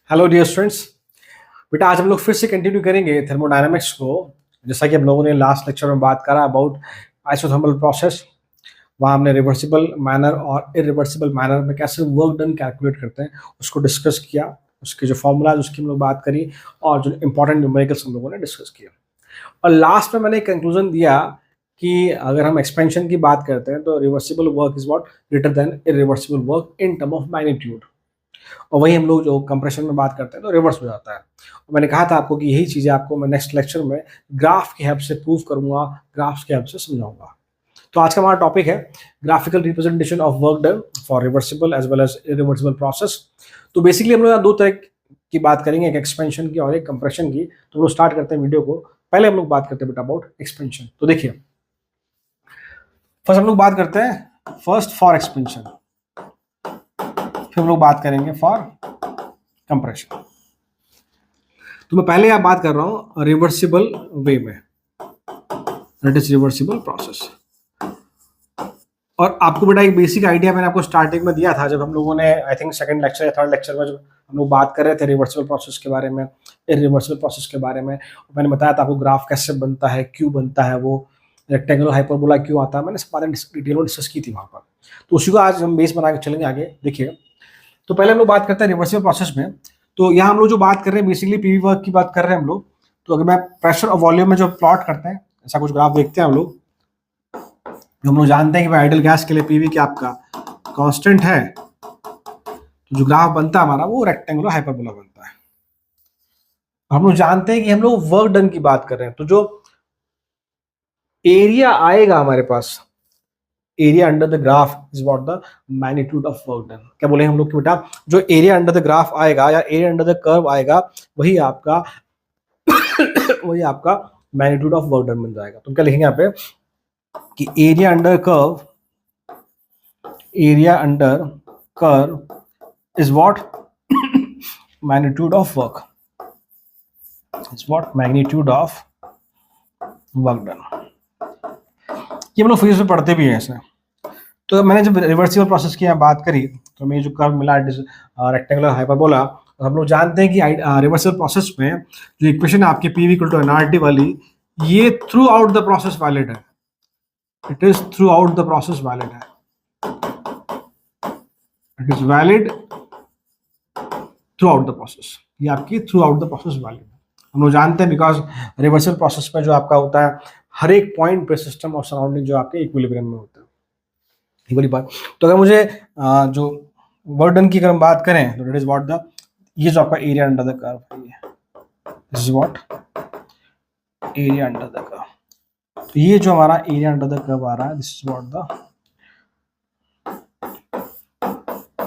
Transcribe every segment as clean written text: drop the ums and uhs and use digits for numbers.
Hello dear students. बेटा आज हम लोग फिर से कंटिन्यू करेंगे थर्मोडायनामिक्स को। जैसा कि हम लोगों ने लास्ट लेक्चर में बात करा अबाउट आइसोथर्मल प्रोसेस। वहाँ हमने रिवर्सिबल मैनर और इरिवर्सिबल मैनर में कैसे वर्क डन कैलकुलेट करते हैं उसको डिस्कस किया। उसके जो फॉर्मूलाज उसकी हम लोग बात करी और जो इंपॉर्टेंट न्यूमेरिकल्स हम लोगों ने डिस्कस किया। और लास्ट में मैंने एक कंक्लूजन दिया कि अगर हम एक्सपेंशन की बात करते हैं तो reversible work is what greater than irreversible work in term of magnitude. और वही हम लोग जो कंप्रेशन में बात करते हैं तो रिवर्स हो जाता है। और मैंने कहा था आपको कि यही चीज़ें आपको मैं नेक्स्ट लेक्चर में ग्राफ की हेल्प से प्रूव करूंगा, ग्राफ्स की हेल्प से समझाऊंगा। तो आज का हमारा टॉपिक है graphical representation of work done for reversible as well as irreversible process. तो बेसिकली हम लोग यहाँ दो तरह की बात करेंगे, एक एक्सपेंशन की और एक कंप्रेशन की। तो हम लोग स्टार्ट करते हैं वीडियो को। पहले हम लोग बात करते हैं बेटा अबाउट एक्सपेंशन। तो देखिए फर्स्ट हम लोग बात करते हैं फर्स्ट फॉर एक्सपेंशन, फिर हम लोग बात करेंगे फॉर कंप्रेशन। तो मैं पहले यहाँ बात कर रहा हूँ रिवर्सिबल वे में, दैट इज रिवर्सिबल प्रोसेस। और आपको बेटा एक बेसिक आइडिया मैंने आपको स्टार्टिंग में दिया था जब हम लोगों ने आई थिंक सेकंड लेक्चर या थर्ड लेक्चर में जब हम लोग बात कर रहे थे रिवर्सिबल प्रोसेस के बारे में, इरिवर्सिबल प्रोसेस के बारे में। मैंने बताया था आपको ग्राफ कैसे बनता है, क्यों बनता है, वो रेक्टेंगुलर हाइपरबोला क्यों आता है, मैंने सब बातें डिटेल में डिस्कस की थी वहाँ पर। तो उसी को आज हम बेस बना के चलेंगे आगे। देखिए तो पहले हम लोग बात करते हैं रिवर्सिबल प्रोसेस में। तो यहाँ हम लोग जो बात कर रहे हैं बेसिकली पीवी वर्क की बात कर रहे हैं हम लोग। तो अगर मैं प्रेशर और वॉल्यूम में जो प्लॉट करते हैं ऐसा कुछ ग्राफ देखते हैं हम लोग, हम लोग जानते हैं कि आइडियल गैस के लिए पीवी क्या आपका कांस्टेंट है। तो जो ग्राफ बनता है हमारा वो रेक्टेंगुलर हाइपरबोला बनता है। हम लोग जानते हैं कि हम लोग वर्क डन की बात कर रहे हैं, तो जो एरिया आएगा हमारे पास, area under the graph is what the magnitude of work done. क्या बोले हम लोग कि बेटा जो एरिया अंडर द ग्राफ आएगा या एरिया अंडर द कर्व आएगा वही आपका वही आपका मैग्नीट्यूड ऑफ वर्क डन बन जाएगा। तो क्या लिखेंगे यहाँ पे कि area under curve is what magnitude of work, is what magnitude of work done. ये हम लोग फिजिक्स में पढ़ते भी हैं ऐसे। तो मैंने जब रिवर्सिबल प्रोसेस की यहाँ बात करी तो हमें जो कर्व मिला रेक्टेंगुलर हाइपरबोला, तो हम लोग जानते हैं कि रिवर्सिबल प्रोसेस में जो इक्वेशन है आपकी पी इक्वल टू एनआरटी वाली, ये throughout the process valid है। It is throughout the process valid है, it is valid throughout the process. ये आपकी throughout the process valid है। हम लोग जानते हैं बिकॉज रिवर्सिबल प्रोसेस में जो आपका होता है हर एक पॉइंट पे सिस्टम और सराउंडिंग जो आपके इक्विलिब्रियम में होता है। ये वाली बात। तो अगर मुझे जो वर्क डन की अगर हम बात करें तो इट इज व्हाट द, ये जो आपका एरिया अंडर द कर्व है, this is what area under the curve. तो ये जो हमारा एरिया अंडर द कर्व आ रहा है this is what the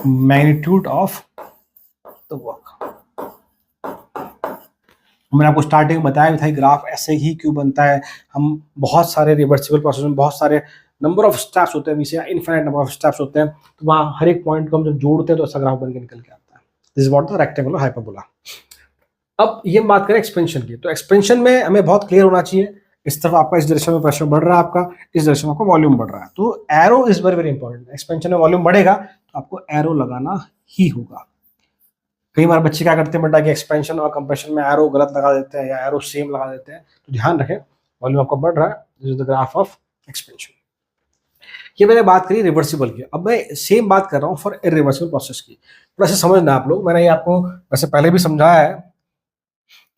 magnitude of the work. मैंने आपको स्टार्टिंग में बताया भी था ग्राफ ऐसे ही क्यों बनता है। हम बहुत सारे रिवर्सिबल प्रोसेस में बहुत सारे नंबर ऑफ स्टेप्स होते हैं, इनफाइनाइट नंबर ऑफ स्टेप्स होते हैं। तो वहाँ हर एक पॉइंट को हम जब जोड़ते हैं तो ऐसा ग्राफ बन के निकल के आता है। This is what the rectangular hyperbola. अब ये बात करें एक्सपेंशन की, तो एक्सपेंशन में हमें बहुत क्लियर होना चाहिए। इस तरफ आपका इस डायरेक्शन में प्रेशर बढ़ रहा है, आपका इस डायरेक्शन में आपका वॉल्यूम बढ़ रहा है। तो arrow is very very important. Expansion में वॉल्यूम बढ़ेगा तो आपको एरो लगाना ही होगा। कई बार बच्चे क्या करते हैं बेटा कि एक्सपेंशन और कंप्रेशन में एरो गलत लगा देते हैं या एरो सेम लगा देते हैं। तो ध्यान रखें वॉल्यूम आपका बढ़ रहा है, this is the graph of expansion. ये मैंने बात करी रिवर्सिबल की। अब मैं सेम बात कर रहा हूँ फॉर इरिवर्सिबल प्रोसेस की। थोड़ा सा समझना आप लोग, मैंने ये आपको वैसे पहले भी समझाया है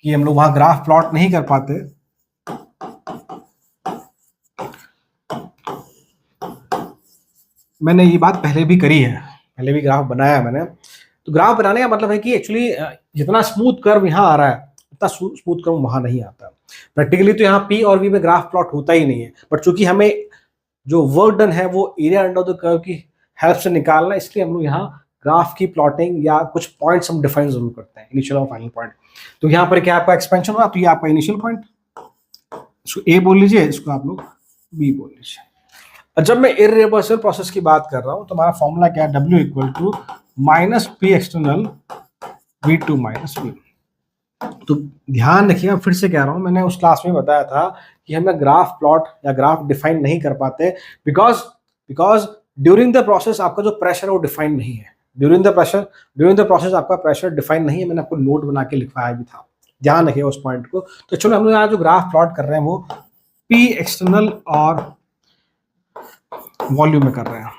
कि हम लोग वहां ग्राफ प्लॉट नहीं कर पाते। मैंने ये बात पहले भी करी है, पहले भी ग्राफ बनाया है मैंने। तो ग्राफ बनाने का मतलब है कि एक्चुअली जितना स्मूथ कर्व यहाँ आ रहा है उतना स्मूथ कर्व वहां नहीं आता। प्रैक्टिकली तो यहाँ पी और वी में ग्राफ प्लॉट होता ही नहीं है, बट चूंकि हमें जो वर्क डन है वो एरिया अंडर द कर्व की हेल्प से निकालना, इसलिए हम लोग यहाँ ग्राफ की प्लॉटिंग या कुछ पॉइंट्स हम डिफाइन जरूर करते हैं, इनिशियल और फाइनल पॉइंट। तो यहाँ पर क्या आपका एक्सपेंशन हुआ, तो ये आपका इनिशियल पॉइंट, इसको ए बोल लीजिए, इसको आप लोग बी बोल लीजिए। और जब मैं इरिवर्सिबल प्रोसेस की बात कर रहा हूँ तो हमारा फॉर्मूला क्या है, W equal to minus P external V2 minus V। तो ध्यान रखिएगा, फिर से कह रहा हूँ, मैंने उस क्लास में बताया था कि हम ग्राफ प्लॉट या ग्राफ डिफाइन नहीं कर पाते बिकॉज ड्यूरिंग द प्रोसेस आपका जो प्रेशर है वो डिफाइन नहीं है। ड्यूरिंग द प्रोसेस आपका प्रेशर डिफाइन नहीं है, मैंने आपको नोट बना के लिखवाया भी था, ध्यान रखिए उस पॉइंट को। तो चलो हम लोग यहाँ जो ग्राफ प्लॉट कर रहे हैं वो पी एक्सटर्नल और वॉल्यूम में कर रहे हैं।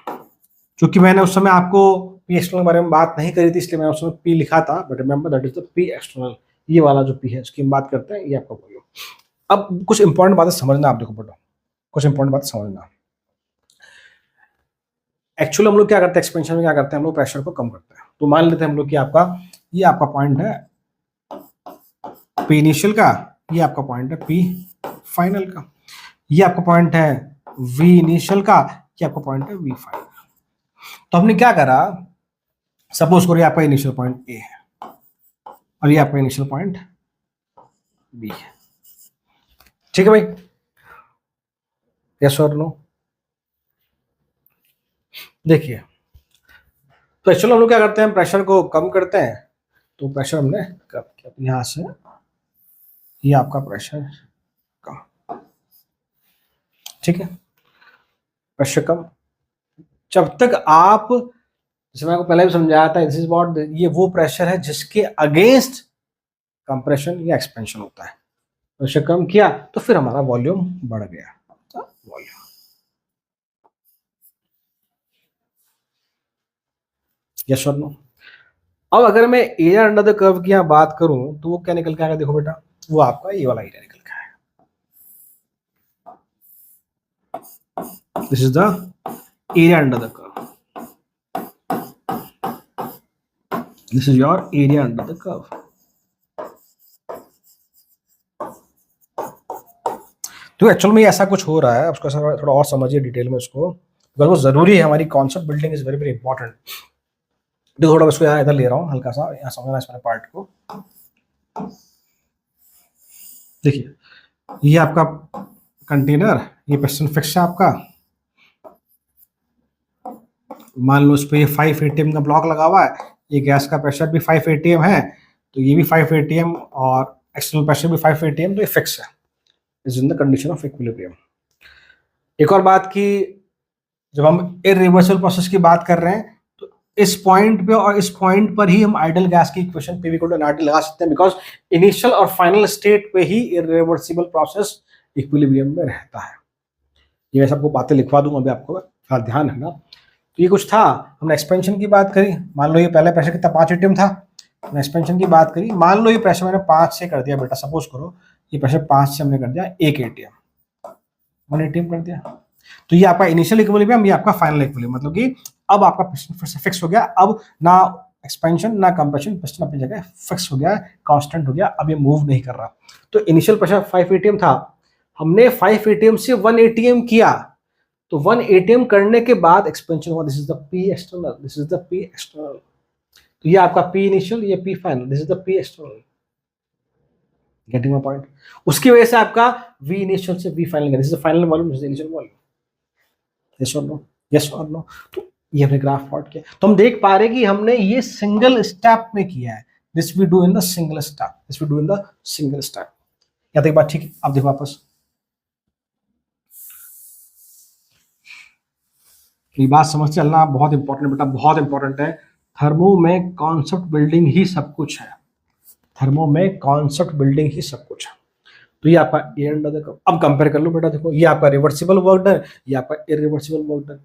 क्योंकि मैंने उस समय आपको पी एक्सटर्नल के बारे में बात नहीं करी थी, इसलिए मैंने उस समय पी लिखा था, but remember that is the P external. ये वाला जो पी है उसकी हम बात करते हैं, ये आपका वॉल्यूम। अब कुछ इंपॉर्टेंट बातें समझना, आप देखो बेटा, कुछ इंपॉर्टेंट बात समझना। एक्चुअली हम लोग क्या करते हैं एक्सपेंशन में, क्या करते हैं हम लोग प्रेशर को कम करते हैं। तो मान लेते हैं हम लोग कि आपका ये आपका पॉइंट है पी इनिशियल का, ये आपका पॉइंट है पी फाइनल का, ये आपका पॉइंट है वी इनिशियल का, ये आपका पॉइंट है वी फाइनल। तो हमने क्या करा, सपोज करो ये आपका इनिशियल पॉइंट ए है और ये आपका इनिशियल पॉइंट बी है, ठीक है भाई, यस और नो। देखिए तो एक्चुअली हम लोग क्या करते हैं, प्रेशर को कम करते हैं। तो प्रेशर हमने कम किया, यहां से ये आपका प्रेशर कम, ठीक है, प्रेशर कम। जब तक आप, जैसे मैंने आपको पहले भी समझाया था, दिस इज व्हाट, ये वो प्रेशर है जिसके अगेंस्ट कंप्रेशन या एक्सपेंशन होता है। प्रेशर कम किया तो फिर हमारा वॉल्यूम बढ़ गया, वॉल्यूम। यस और नो। अब अगर मैं एरिया अंडर द कर्व की यहाँ बात करूं तो वो क्या निकल के आएगा, देखो बेटा, वो आपका ये वाला एरिया निकल के आएगा। This is the area under the curve, this is your area under the curve. तो एक्चुअल में ऐसा कुछ हो रहा है, उसको थोड़ा और समझिए डिटेल में उसको, बिकॉज वो जरूरी है, हमारी concept building is very very important. तो थोड़ा उसको यहाँ इधर ले रहा हूँ हल्का सा, यहाँ समझना इस पार्ट को। देखिए ये आपका कंटेनर, ये पिस्टन फिक्स है आपका, मान लो इस पे ये 5 atm का ब्लॉक लगा हुआ है, ये गैस का प्रेशर भी 5 atm है, तो ये भी 5 atm और एक्सटर्नल प्रेशर भी 5 atm, तो ये फिक्स है, is in the condition of equilibrium. एक और बात की, जब हम इरिवर्सिबल प्रोसेस की बात कर रहे हैं तो इस पॉइंट पे और इस पॉइंट पर ही हम आइडियल गैस की equation P equal to NRT लगा सकते हैं, बिकॉज इनिशियल और फाइनल स्टेट पे ही इरिवर्सिबल प्रोसेस इक्विलिब्रियम में रहता है। ये मैं सबको बातें लिखवा दूंगा, अभी आपको फिलहाल ध्यान रखना। तो ये कुछ था, हमने एक्सपेंशन की बात करी, मान लो ये पहले प्रेशर कितना 5 atm था, हमने एक्सपेंशन की बात करी, मान लो ये प्रेशर मैंने 5 से कर दिया बेटा, सपोज करो ये प्रेशर 5 से हमने कर दिया 1 atm, 1 atm कर दिया। तो ये आपका इनिशियल इक्विलिब्रियम, ये आपका फाइनल इक्विलिब्रियम, मतलब कि अब आपका पिस्टन फिर से फिक्स हो गया, अब ना एक्सपेंशन ना कंप्रेशन, पिस्टन अपनी जगह फिक्स हो गया, कांस्टेंट हो गया, अब ये मूव नहीं कर रहा। तो इनिशियल प्रेशर 5 atm था, हमने 5 atm से 1 atm किया, तो 1 atm करने के बाद एक्सपेंशन हुआ, this is the P external, this is the P external. तो ये आपका पी इनिशियल, ये P final, this is the P external, getting my point. उसकी वजह से आपका वी इनिशियल से V final, this is the final volume, this is the initial volume. Yes और नो, यस और नो। तो ये हमने ग्राफ प्लॉट किया, तो हम देख पा रहे कि हमने ये सिंगल स्टेप में किया है, this we do in the single step, this we do in the single step. या तक बात ठीक है, अब देखो वापस, ये बात समझ चलना बहुत इंपॉर्टेंट बेटा, बहुत इंपॉर्टेंट है। थर्मो में कॉन्सेप्ट बिल्डिंग ही सब कुछ है, थर्मो में कॉन्सेप्ट बिल्डिंग ही सब कुछ है। तो ये आपका एयर अंडर द कर्व, अब कंपेयर कर लो बेटा, देखो ये आपका रिवर्सिबल वर्क डन, ये आपका इरिवर्सिबल वर्क डन।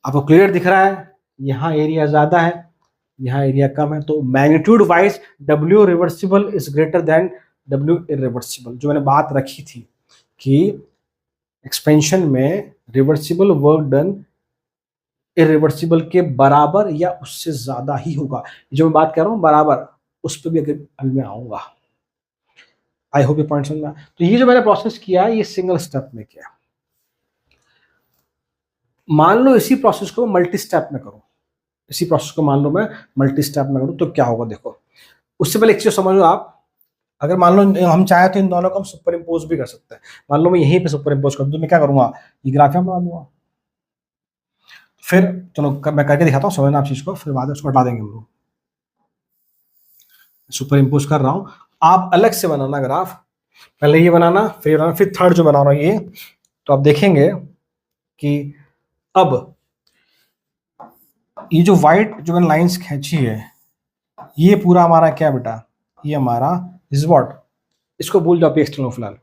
आपको क्लियर दिख रहा है, यहाँ एरिया ज्यादा है, यहाँ एरिया कम है, तो magnitude wise W reversible is greater than W irreversible. जो मैंने बात रखी थी कि एक्सपेंशन में रिवर्सिबल वर्क डन इरिवर्सिबल के बराबर या उससे ज्यादा ही होगा। जो मैं बात कर रहा हूँ बराबर, उस पर भी अभी मैं आऊंगा। आई होप ये पॉइंट समझना। तो ये जो मैंने प्रोसेस किया ये सिंगल स्टेप में किया, मान लो इसी प्रोसेस को मल्टी स्टेप में करूं, इसी प्रोसेस को मान लो मैं मल्टी स्टेप में करूं तो क्या होगा देखो। उससे पहले एक चीज समझ लो आप, अगर मान लो हम चाहे तो इन दोनों को हम सुपर इम्पोज भी कर सकते हैं। मान लो मैं यहीं पे सुपर इम्पोज कर दूं तो मैं क्या करूंगा, ये ग्राफ यहाँ बना दूंगा। फिर चलो मैं करके दिखाता हूँ, समझना आप चीज को, फिर बाद में उसको हटा देंगे हम लोग। सुपर इम्पोज कर रहा हूँ, आप अलग से बनाना ग्राफ, पहले ये बनाना, फिर थर्ड जो बना रहा हूँ ये। तो आप देखेंगे कि अब ये जो व्हाइट जो मैंने लाइंस खींची है, ये पूरा हमारा क्या बेटा, ये हमारा इज व्हाट, इसको भूल जाओ एक्सटर्नल फिलहाल।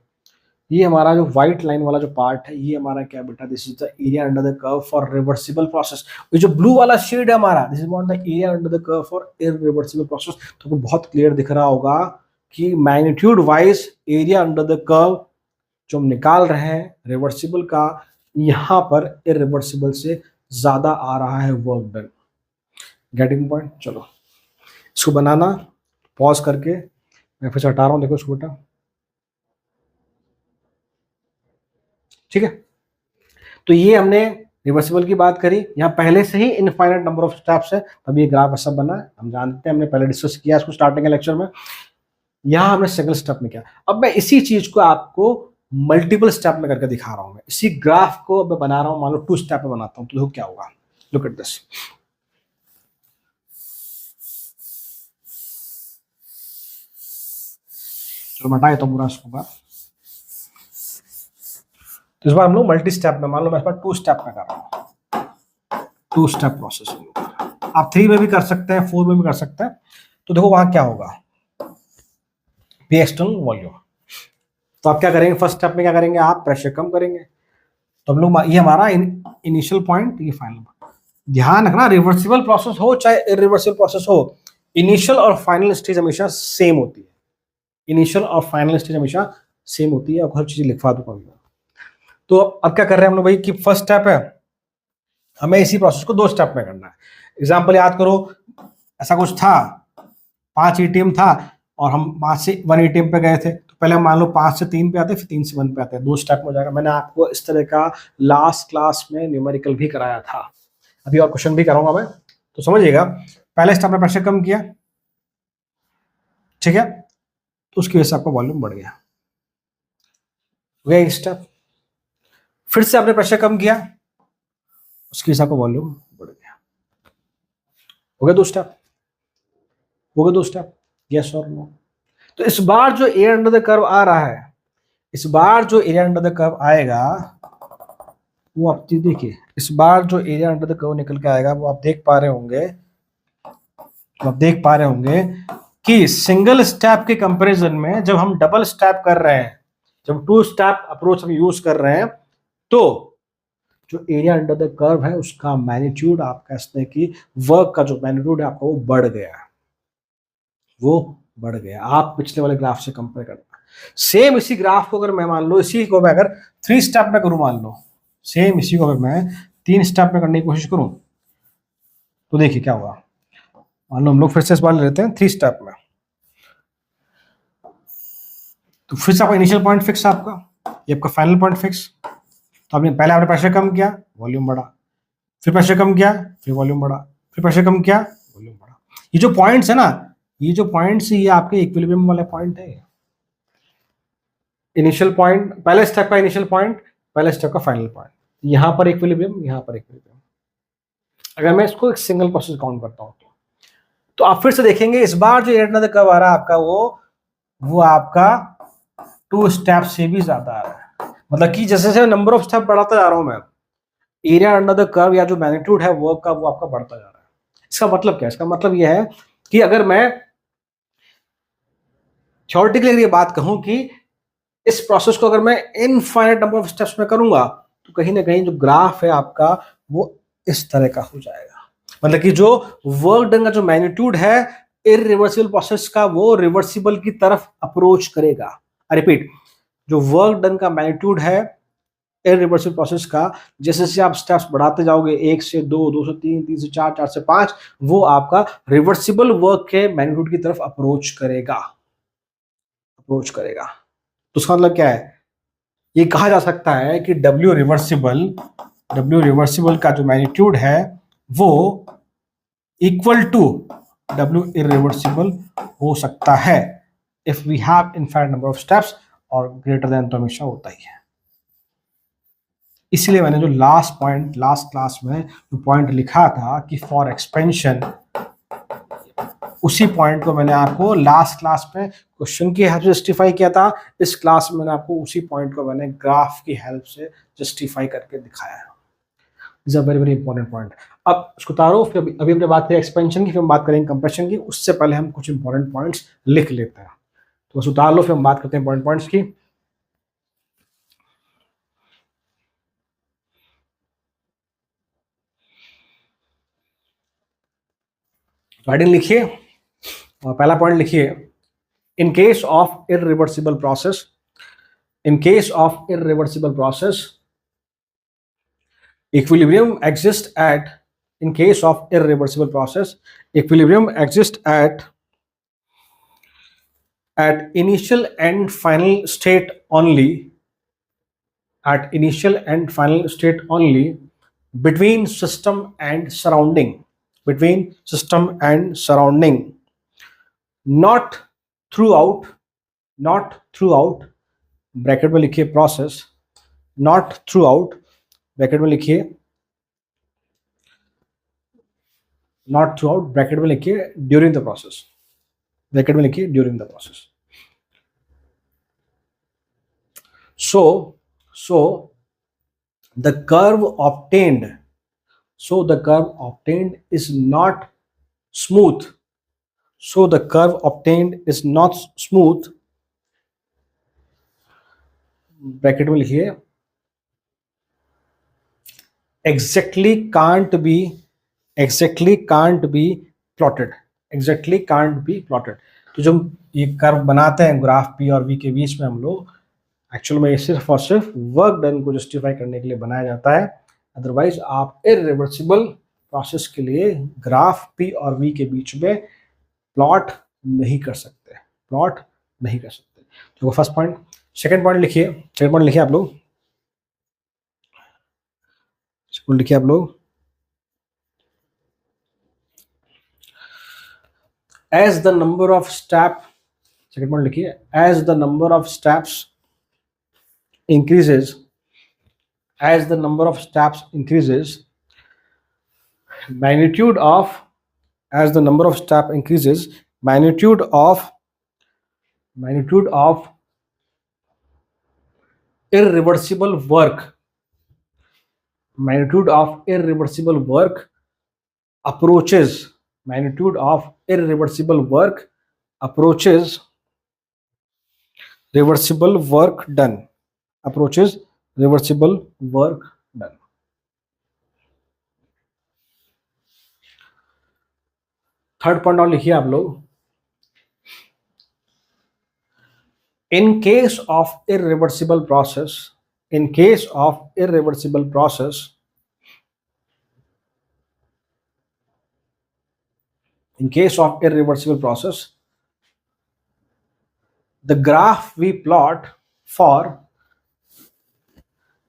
ये हमारा जो व्हाइट लाइन वाला जो पार्ट है, ये हमारा क्या बेटा, this is the area under the curve for reversible process. ये जो ब्लू वाला शेड है हमारा, this is what the area under the curve for irreversible process. तो आपको बहुत क्लियर दिख रहा होगा कि magnitude wise area under the curve जो हम निकाल रहे हैं रिवर्सिबल का, यहाँ पर इरिवर्सिबल से ज्यादा आ रहा है वर्क डन। Getting point? चलो इसको बनाना पॉज करके मैं फिर से हटा रहा हूँ, देखो इसको बेटा, ठीक है। तो ये हमने रिवर्सिबल की बात करी, यहाँ पहले से ही इनफाइनाइट नंबर ऑफ स्टेप्स है, तब ये ग्राफ ऐसा बना है, हम जानते हैं, हमने पहले डिस्कस किया इसको स्टार्टिंग के लेक्चर में। यहाँ हमने सिंगल स्टेप में किया, अब मैं इसी चीज को आपको मल्टीपल स्टेप में करके दिखा रहा हूं। मैं इसी ग्राफ को अब मैं बना रहा हूं, मान लो 2 स्टेप में बनाता हूं, तो देखो क्या होगा। लुक एट दिस, चलो मैं हटा देता हूं पूरा इसको बार। तो इस बार हम लोग मल्टी स्टेप में, मान लो मैं इस बार 2 स्टेप में कर रहा हूं, 2 स्टेप प्रोसेस। आप 3 में भी कर सकते हैं, 4 में भी कर सकते हैं। तो देखो वहां क्या होगा, पी एक्सटर्नल वॉल्यूम। तो आप क्या करेंगे, फर्स्ट स्टेप में क्या करेंगे, आप प्रेशर कम करेंगे। तो हम लोग, ये हमारा इनिशियल पॉइंट, ये फाइनल पॉइंट। ध्यान रखना, रिवर्सिबल प्रोसेस हो चाहे इरिवर्सिबल प्रोसेस हो, इनिशियल और फाइनल स्टेज हमेशा सेम होती है। इनिशियल और फाइनल स्टेज हमेशा सेम होती है, और हर चीज लिखवा दूंगा। तो अब क्या कर रहे हैं हम लोग भाई, कि फर्स्ट स्टेप है, हमें इसी प्रोसेस को 2 स्टेप में करना है। एग्जाम्पल याद करो, ऐसा कुछ था, 5 एटीएम था और हम 5 से 1 एटीएम पे गए थे। तो पहले मान लो 5 से 3 पे आते, फिर 3 से 1 पे आते हैं, 2 स्टेप में हो जाएगा। मैंने आपको इस तरह का लास्ट क्लास में न्यूमेरिकल भी कराया था, अभी और क्वेश्चन भी कराऊंगा मैं, तो समझिएगा। पहले स्टेप में प्रेशर कम किया, ठीक है, तो उसकी वजह से आपका वॉल्यूम बढ़ गया, एक स्टेप। फिर से आपने प्रेशर कम किया, उसकी वजह से आपका वॉल्यूम बढ़ गया, हो गया 2 स्टेप, हो गया 2 स्टेप, यस और नो। तो इस बार जो एरिया अंडर द कर्व आ रहा है, इस बार जो एरिया अंडर द कर्व आएगा, वो आप देखिए, इस बार जो एरिया अंडर द कर्व निकल के आएगा, वो आप देख पा रहे होंगे, तो आप देख पा रहे होंगे कि सिंगल स्टेप के कंपैरिजन में जब हम डबल स्टेप कर रहे हैं, जब 2 स्टेप अप्रोच हम यूज कर रहे हैं, तो जो एरिया अंडर द कर्व है उसका मैग्नीट्यूड, आप कह सकते हैं कि वर्क का जो मैग्नीट्यूड है आपका, वो बढ़ गया, वो बढ़ गया। आप पिछले वाले ग्राफ से कंपेयर करना, सेम इसी ग्राफ को अगर मैं मान लो, इसी को मैं अगर 3 स्टेप में करूं, मान लो सेम इसी को अगर मैं 3 स्टेप में करने की कोशिश करूं, तो देखिए क्या होगा। मान लो हम लोग फिर से इस बार ले लेते हैं 3 स्टेप में, तो फिर से आपका इनिशियल पॉइंट फिक्स है, आपका ये आपका फाइनल पॉइंट फिक्स। तो आपने पहले आपने प्रेशर कम किया, वॉल्यूम बढ़ा, फिर प्रेशर कम किया, फिर वॉल्यूम बढ़ा, फिर प्रेशर कम किया, वॉल्यूम बढ़ा। ये जो पॉइंट्स है ना, ये जो पॉइंट्स, ये आपके इक्विलिब्रियम वाले पॉइंट है। इनिशियल पॉइंट, पहले स्टेप का इनिशियल पॉइंट, पहले स्टेप का फाइनल पॉइंट, यहां पर इक्विलिब्रियम, यहां पर इक्विलिब्रियम। अगर मैं इसको एक सिंगल प्रोसेस काउंट करता हूं, तो आप फिर से देखेंगे इस बार जो एरिया कब आ रहा है आपका, वो आपका 2 स्टेप से भी ज्यादा आ रहा है। मतलब कि जैसे जैसे नंबर ऑफ स्टेप बढ़ाता जा रहा हूं मैं, एरिया अंडर द कर्व या जो मैग्नीट्यूड है वर्क का, वो आपका बढ़ता जा रहा है। इसका मतलब क्या है? इसका मतलब यह है कि अगर मैं थ्योरेटिकली ये बात कहूं कि इस प्रोसेस को अगर मैं इनफाइनाइट नंबर ऑफ स्टेप्स में करूंगा, तो कहीं ना कहीं जो ग्राफ है आपका, वो इस तरह का हो जाएगा। मतलब कि जो वर्क डन का जो मैग्नीट्यूड है इरिवर्सिबल प्रोसेस का, वो रिवर्सिबल की तरफ अप्रोच करेगा। आई रिपीट, जो वर्क डन का मैग्नीट्यूड है इरिवर्सिबल प्रोसेस का, जैसे जैसे आप स्टेप्स बढ़ाते जाओगे, 1 से 2, 2 से 3, 3 से 4, 4 से 5, वो आपका रिवर्सिबल वर्क के मैग्नीट्यूड की तरफ अप्रोच करेगा, अप्रोच करेगा। तो उसका मतलब क्या है? ये कहा जा सकता है कि W रिवर्सिबल का जो मैग्नीट्यूड है, वो इक्वल टू W इरिवर्सिबल हो सकता है if we have infinite number of steps, और ग्रेटर देन तो हमेशा होता ही है। इसलिए मैंने जो लास्ट क्लास में जो पॉइंट लिखा था कि फॉर एक्सपेंशन, उसी पॉइंट को मैंने आपको लास्ट क्लास में क्वेश्चन की हेल्प से जस्टिफाई किया था। इस क्लास में मैंने आपको उसी पॉइंट को मैंने ग्राफ की हेल्प से जस्टिफाई करके दिखाया है। Is a very very important point. अब उसको उतारो, फिर अभी हमने बात करी एक्सपेंशन की, फिर हम बात करेंगे कंप्रेशन की। उससे पहले हम कुछ इंपॉर्टेंट पॉइंट्स लिख लेते हैं, तो बस उतार लो, फिर हम बात करते हैं इंपॉर्टेंट पॉइंट्स की। राइटिंग लिखिए और पहला पॉइंट लिखिए, in case of irreversible process, in case of irreversible process equilibrium exists at, in case of irreversible process, equilibrium exists at initial and final state only, at initial and final state only, between system and surrounding, between system and surrounding, not throughout, not throughout, bracket में लिखिए process, not through out, bracket में लिखिए, not through out, bracket में लिखिए during the process, bracket में लिखिए during the process. So the curve obtained, so the curve obtained is not smooth, so the curve obtained is not smooth, bracket में लिखिए exactly can't be, exactly can't be plotted, exactly can't be plotted। तो जब ये curve बनाते हैं graph P और we के बीच में हम लोग, एक्चुअल में ये सिर्फ और सिर्फ वर्क डन को जस्टिफाई करने के लिए बनाया जाता है। अदरवाइज आप इरिवर्सिबल प्रोसेस के लिए ग्राफ पी और वी के बीच में प्लॉट नहीं कर सकते, प्लॉट नहीं कर सकते। तो फर्स्ट पॉइंट। सेकंड पॉइंट लिखिए, सेकंड पॉइंट लिखिए आप लोग, सेकंड लिखिए आप लोग, as the number of step, second point लिखिए, as the number of steps increases, as the number of steps increases, magnitude of, as the number of step increases, magnitude of irreversible work, magnitude of irreversible work approaches, magnitude of irreversible work approaches reversible work done, approaches reversible work done। Third point और लिखिए आप लोग, in case of irreversible process, in case of irreversible process, in case of irreversible process, the graph we plot for,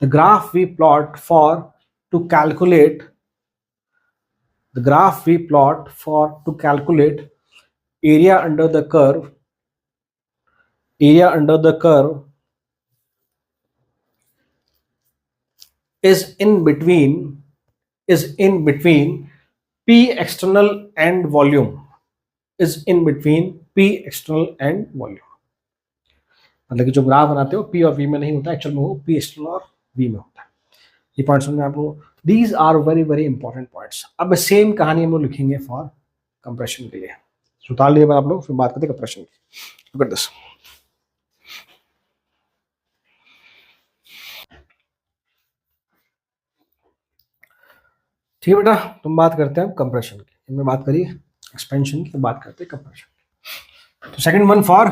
the graph we plot for to calculate, the graph we plot for to calculate area under the curve, area under the curve is in between, is in between P external and volume, is in between P external and volume। मतलब कि जो graph बनाते हो P और we में नहीं होता, actual में वो पी एक्सटर्नल और वी में होता है। ये पॉइंट समझ में आपको, these are very very important points. अब सेम कहानी हम लोग लिखेंगे फॉर कंप्रेशन के लिए। उतार लिए आप लोग, फिर बात करते हैं कंप्रेशन की। लुक एट दिस, ठीक है बेटा, तुम बात करते हैं कंप्रेशन की, इनमें बात करिए एक्सपेंशन की, बात करते हैं कंप्रेशन। तो सेकंड वन फॉर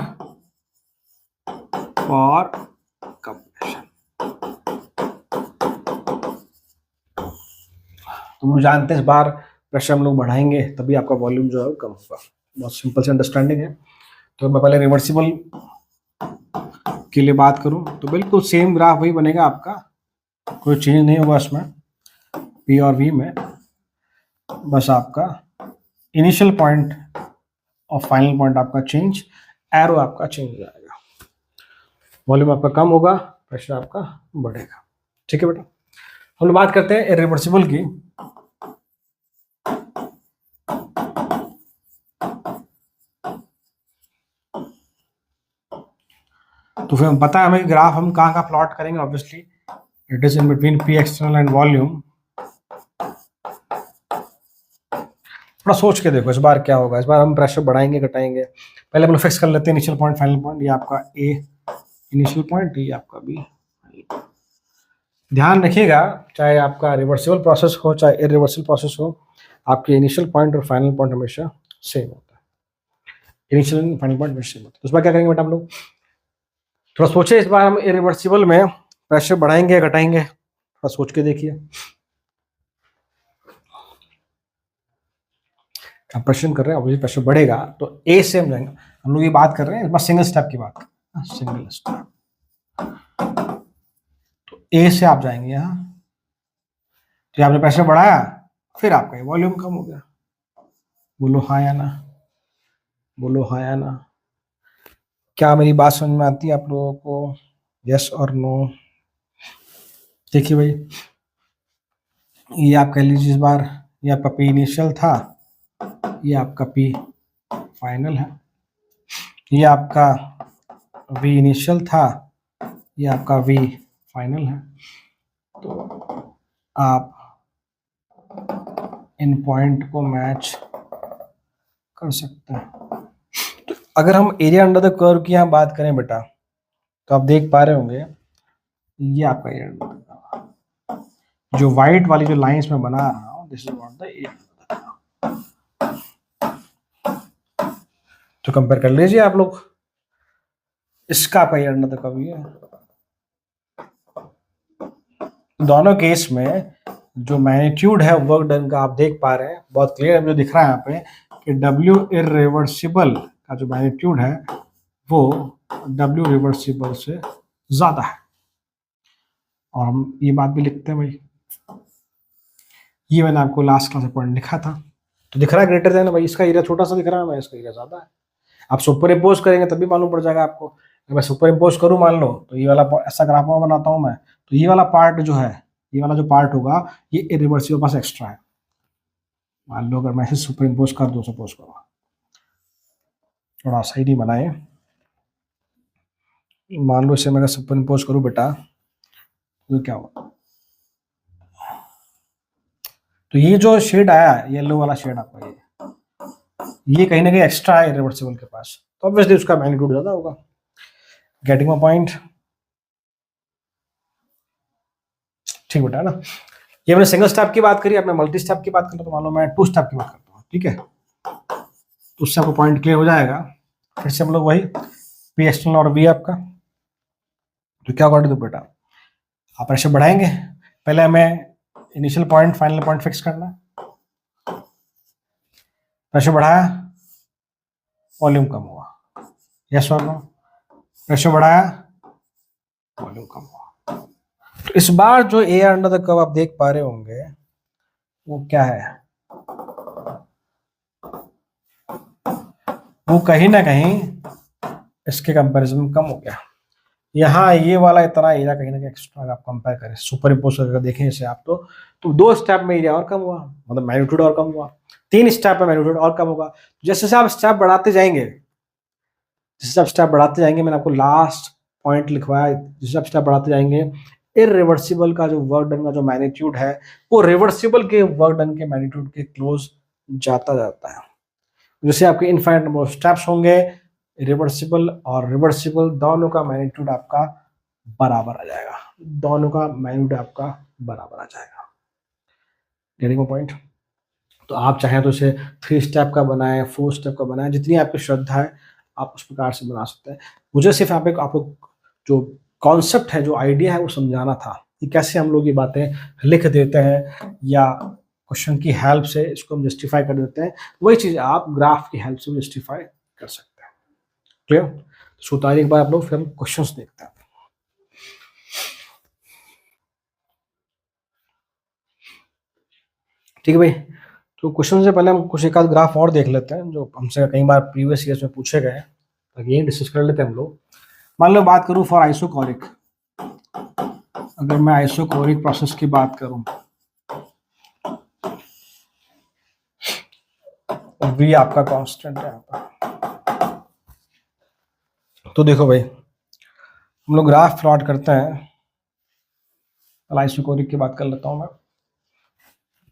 कंप्रेशन। तुम लोग जानते हैं इस बार प्रेशर हम लोग बढ़ाएंगे तभी आपका वॉल्यूम जो है वो कम होगा, बहुत सिंपल सी अंडरस्टैंडिंग है। तो मैं पहले रिवर्सिबल के लिए बात करूं तो बिल्कुल सेम ग्राफ वही बनेगा आपका, कोई चेंज नहीं होगा इसमें पी और वी में, बस आपका इनिशियल पॉइंट और फाइनल पॉइंट आपका चेंज, एरो आपका चेंज हो जाएगा, वॉल्यूम आपका कम होगा, प्रेशर आपका बढ़ेगा। ठीक है बेटा, हम लोग बात करते हैं इरिवर्सिबल की। तो फिर पता है हमें ग्राफ हम कहाँ प्लॉट करेंगे, obviously it is in between P external and volume, थोड़ा सोच के देखो इस बार क्या होगा, इस बार हम प्रेशर बढ़ाएंगे घटाएंगे। पहले हम लोग फिक्स कर लेते हैं इनिशियल पॉइंट फाइनल पॉइंट। ये आपका ए इनिशियल पॉइंट, ये आपका बी। ध्यान रखिएगा, चाहे आपका रिवर्सिबल प्रोसेस हो चाहे इरिवर्सिबल प्रोसेस हो, आपके इनिशियल पॉइंट और फाइनल पॉइंट हमेशा सेम होता है। इनिशियल एंड फाइनल पॉइंट हमेशा सेम होता है। तो इस बार क्या करेंगे बेटा हम लोग, थोड़ा सोचे इस बार हम इरिवर्सिबल में प्रेशर बढ़ाएंगे या घटाएंगे, थोड़ा सोच के देखिए। आप प्रेशर कर रहे हैं, प्रेशर बढ़ेगा तो ए से हम जाएंगे। हम लोग ये बात कर रहे हैं इस बार सिंगल स्टेप की बात, सिंगल स्टेप। तो ए से आप जाएंगे यहाँ, तो आपने प्रेशर बढ़ाया, फिर आपका ये वॉल्यूम कम हो गया। बोलो हाँ या ना, बोलो हाँ या ना। क्या मेरी बात समझ में आती है आप लोगों को? यस और नो। देखिए भाई, ये आप कह लीजिए इस बार ये आपका पी इनिशियल था, ये आपका पी फाइनल है। ये आपका वी इनिशियल था, ये आपका वी फाइनल है। तो आप इन पॉइंट को मैच कर सकते हैं। तो अगर हम एरिया अंडर द कर्व की यहाँ बात करें बेटा, तो आप देख पा रहे होंगे ये आपका एरिया अंडर द कर्व, जो व्हाइट वाली जो लाइंस में बना रहा हूँ, this is what the area under the curve. तो कंपेयर कर लीजिए आप लोग, इसका आपका एरिया अंडर द कर्व ये है। दोनों केस में जो मैग्नीट्यूड है वर्क डन का आप देख पा रहे हैं, बहुत क्लियर जो दिख रहा है यहाँ पे कि W इरिवर्सिबल का जो मैग्नीट्यूड है वो W रिवर्सिबल से ज्यादा है। और हम ये बात भी लिखते हैं भाई, ये मैंने आपको लास्ट क्लास में पॉइंट लिखा था। तो दिख रहा है ग्रेटर देन, भाई इसका एरिया छोटा सा दिख रहा है, इसका एरिया ज्यादा है। आप सुपर इम्पोज करेंगे तभी मालूम पड़ जाएगा आपको। अगर मैं सुपर इम्पोज करूँ, मान लो तो ये वाला ऐसा ग्राफ बनाता हूँ मैं, तो ये वाला पार्ट जो है, ये वाला जो पार्ट होगा ये इरिवर्सिबल पास एक्स्ट्रा है। मान लो अगर मैं इसे सुपर इम्पोज कर दूँ, सपोज करो, थोड़ा सही नहीं बनाए, मान लो इसे मैं अगर सुपर इम्पोज करूँ बेटा, तो क्या होगा, तो ये जो शेड आया येलो वाला शेड आपका, ये कहीं ना कहीं एक्स्ट्रा है इरिवर्सिबल के पास, तो ऑब्वियसली उसका मैग्नीट्यूड ज्यादा होगा। Getting my point? ठीक बेटा है ना। ये मैंने सिंगल स्टेप की बात करी, अब मैं मल्टी स्टेप की बात करता हूँ, तो मान लो मैं टू स्टेप की बात करता हूँ, ठीक है, तो उससे आपको पॉइंट क्लियर हो जाएगा। फिर से हम लोग वही पी एक्सटर्नल और वी आपका, तो क्या होगा बेटा, आप प्रेशर बढ़ाएंगे, पहले हमें initial point final point fix करना है। प्रेशर बढ़ाया, वॉल्यूम कम हुआ, यस और नो। प्रेशर बढ़ाया, वॉल्यूम कम हुआ। तो इस बार जो एयर अंडर द कर्व आप देख पा रहे होंगे वो क्या है, वो कहीं ना कहीं इसके कंपैरिजन में कम हो गया। यहाँ ये वाला इतना एरिया कहीं ना कहीं एक्स्ट्रा आप कंपेयर करें, सुपर इम्पोज करके देखें इसे आप, तो दो स्टेप में एरिया और कम हुआ, मतलब मैग्नीट्यूड और कम हुआ। तीन स्टेप में मैग्नीट्यूड और कम होगा। जैसे जैसे आप स्टेप बढ़ाते जाएंगे, जैसे आप स्टेप बढ़ाते जाएंगे, मैंने आपको लास्ट पॉइंट लिखवाया, जैसे आप स्टेप बढ़ाते जाएंगे, इरिवर्सिबल का जो वर्क डन का जो मैग्नीट्यूड है वो रिवर्सिबल के वर्क डन के मैग्नीट्यूड के क्लोज जाता जाता है। जैसे आपके इनफाइनाइट नंबर ऑफ स्टेप्स होंगे, रिवर्सिबल और रिवर्सिबल दोनों का मैग्नीट्यूड आपका बराबर आ जाएगा, दोनों का मैग्नीट्यूड आपका बराबर आ जाएगा। Getting point? तो आप चाहें तो इसे 3 स्टेप का बनाएं, 4 स्टेप का बनाएं, जितनी आपकी श्रद्धा है आप उस प्रकार से बना सकते हैं। मुझे सिर्फ आप आपको जो कॉन्सेप्ट है, जो आइडिया है वो समझाना था कि कैसे हम लोग ये बातें लिख देते हैं या क्वेश्चन की हेल्प से इसको हम जस्टिफाई कर देते हैं। वही चीज़ आप ग्राफ की हेल्प से जस्टिफाई कर सकते हैं। क्लियर? तो एक बार आप लोग, फिर हम क्वेश्चंस देखते हैं। ठीक है भाई, तो क्वेश्चन से पहले हम कुछ एक आध ग्राफ और देख लेते हैं जो हमसे कई बार प्रीवियस ईयर्स में पूछे गए हैं, ताकि ये डिस्कस कर लेते हैं हम लोग। मान लो बात करूं फॉर आइसोकोरिक, अगर मैं आइसोकोरिक प्रोसेस की बात करूं, वी आपका कांस्टेंट है यहाँ पर, तो देखो भाई हम लोग ग्राफ प्लॉट करते हैं। आइसोकोरिक की बात कर लेता हूं मैं।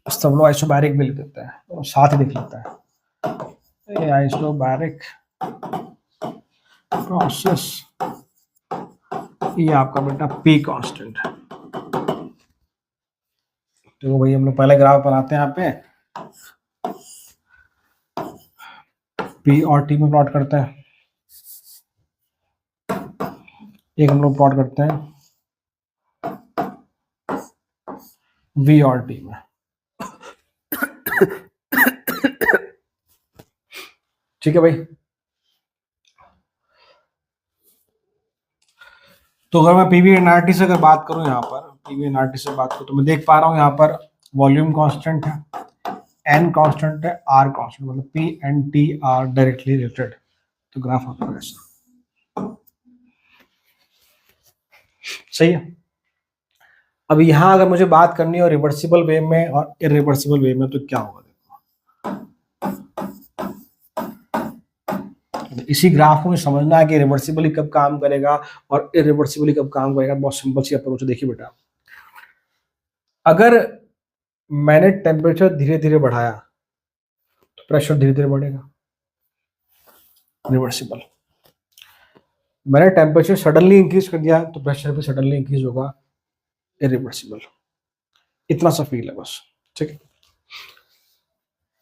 सब लोग आइसोबैरिक भी लिख देते हैं, तो साथ ही लिख लेता है। ये आइसोबैरिक प्रोसेस, ये आपका बेटा पी कांस्टेंट है। तो भाई हम लोग पहले ग्राफ बनाते हैं यहाँ पे, पी और टी में प्लॉट करते हैं। एक हम लोग प्लॉट करते हैं वी और टी में। ठीक है भाई। तो अगर मैं पीवी एनआरटी से अगर बात करूं, यहाँ पर पीवी एनआरटी से बात करूं, तो मैं देख पा रहा हूं यहाँ पर वॉल्यूम कांस्टेंट है, एन कांस्टेंट है, आर कांस्टेंट, मतलब P and T R directly related. तो ग्राफ आपका ऐसा सही है। अब यहाँ अगर मुझे बात करनी हो रिवर्सिबल वे में और इरिवर्सिबल वे में, तो क्या होगा? देखो, इसी ग्राफ को मुझे समझना है कि रिवर्सिबली कब काम करेगा और इरिवर्सिबली कब काम करेगा। बहुत सिंपल सी अप्रोच है। देखिए बेटा, अगर मैंने टेम्परेचर धीरे धीरे बढ़ाया तो प्रेशर धीरे धीरे बढ़ेगा, रिवर्सिबल। मैंने टेम्परेचर सडनली इंक्रीज कर दिया तो प्रेशर भी सडनली इंक्रीज होगा, इरिवर्सिबल। इतना सा फील है बस, ठीक है।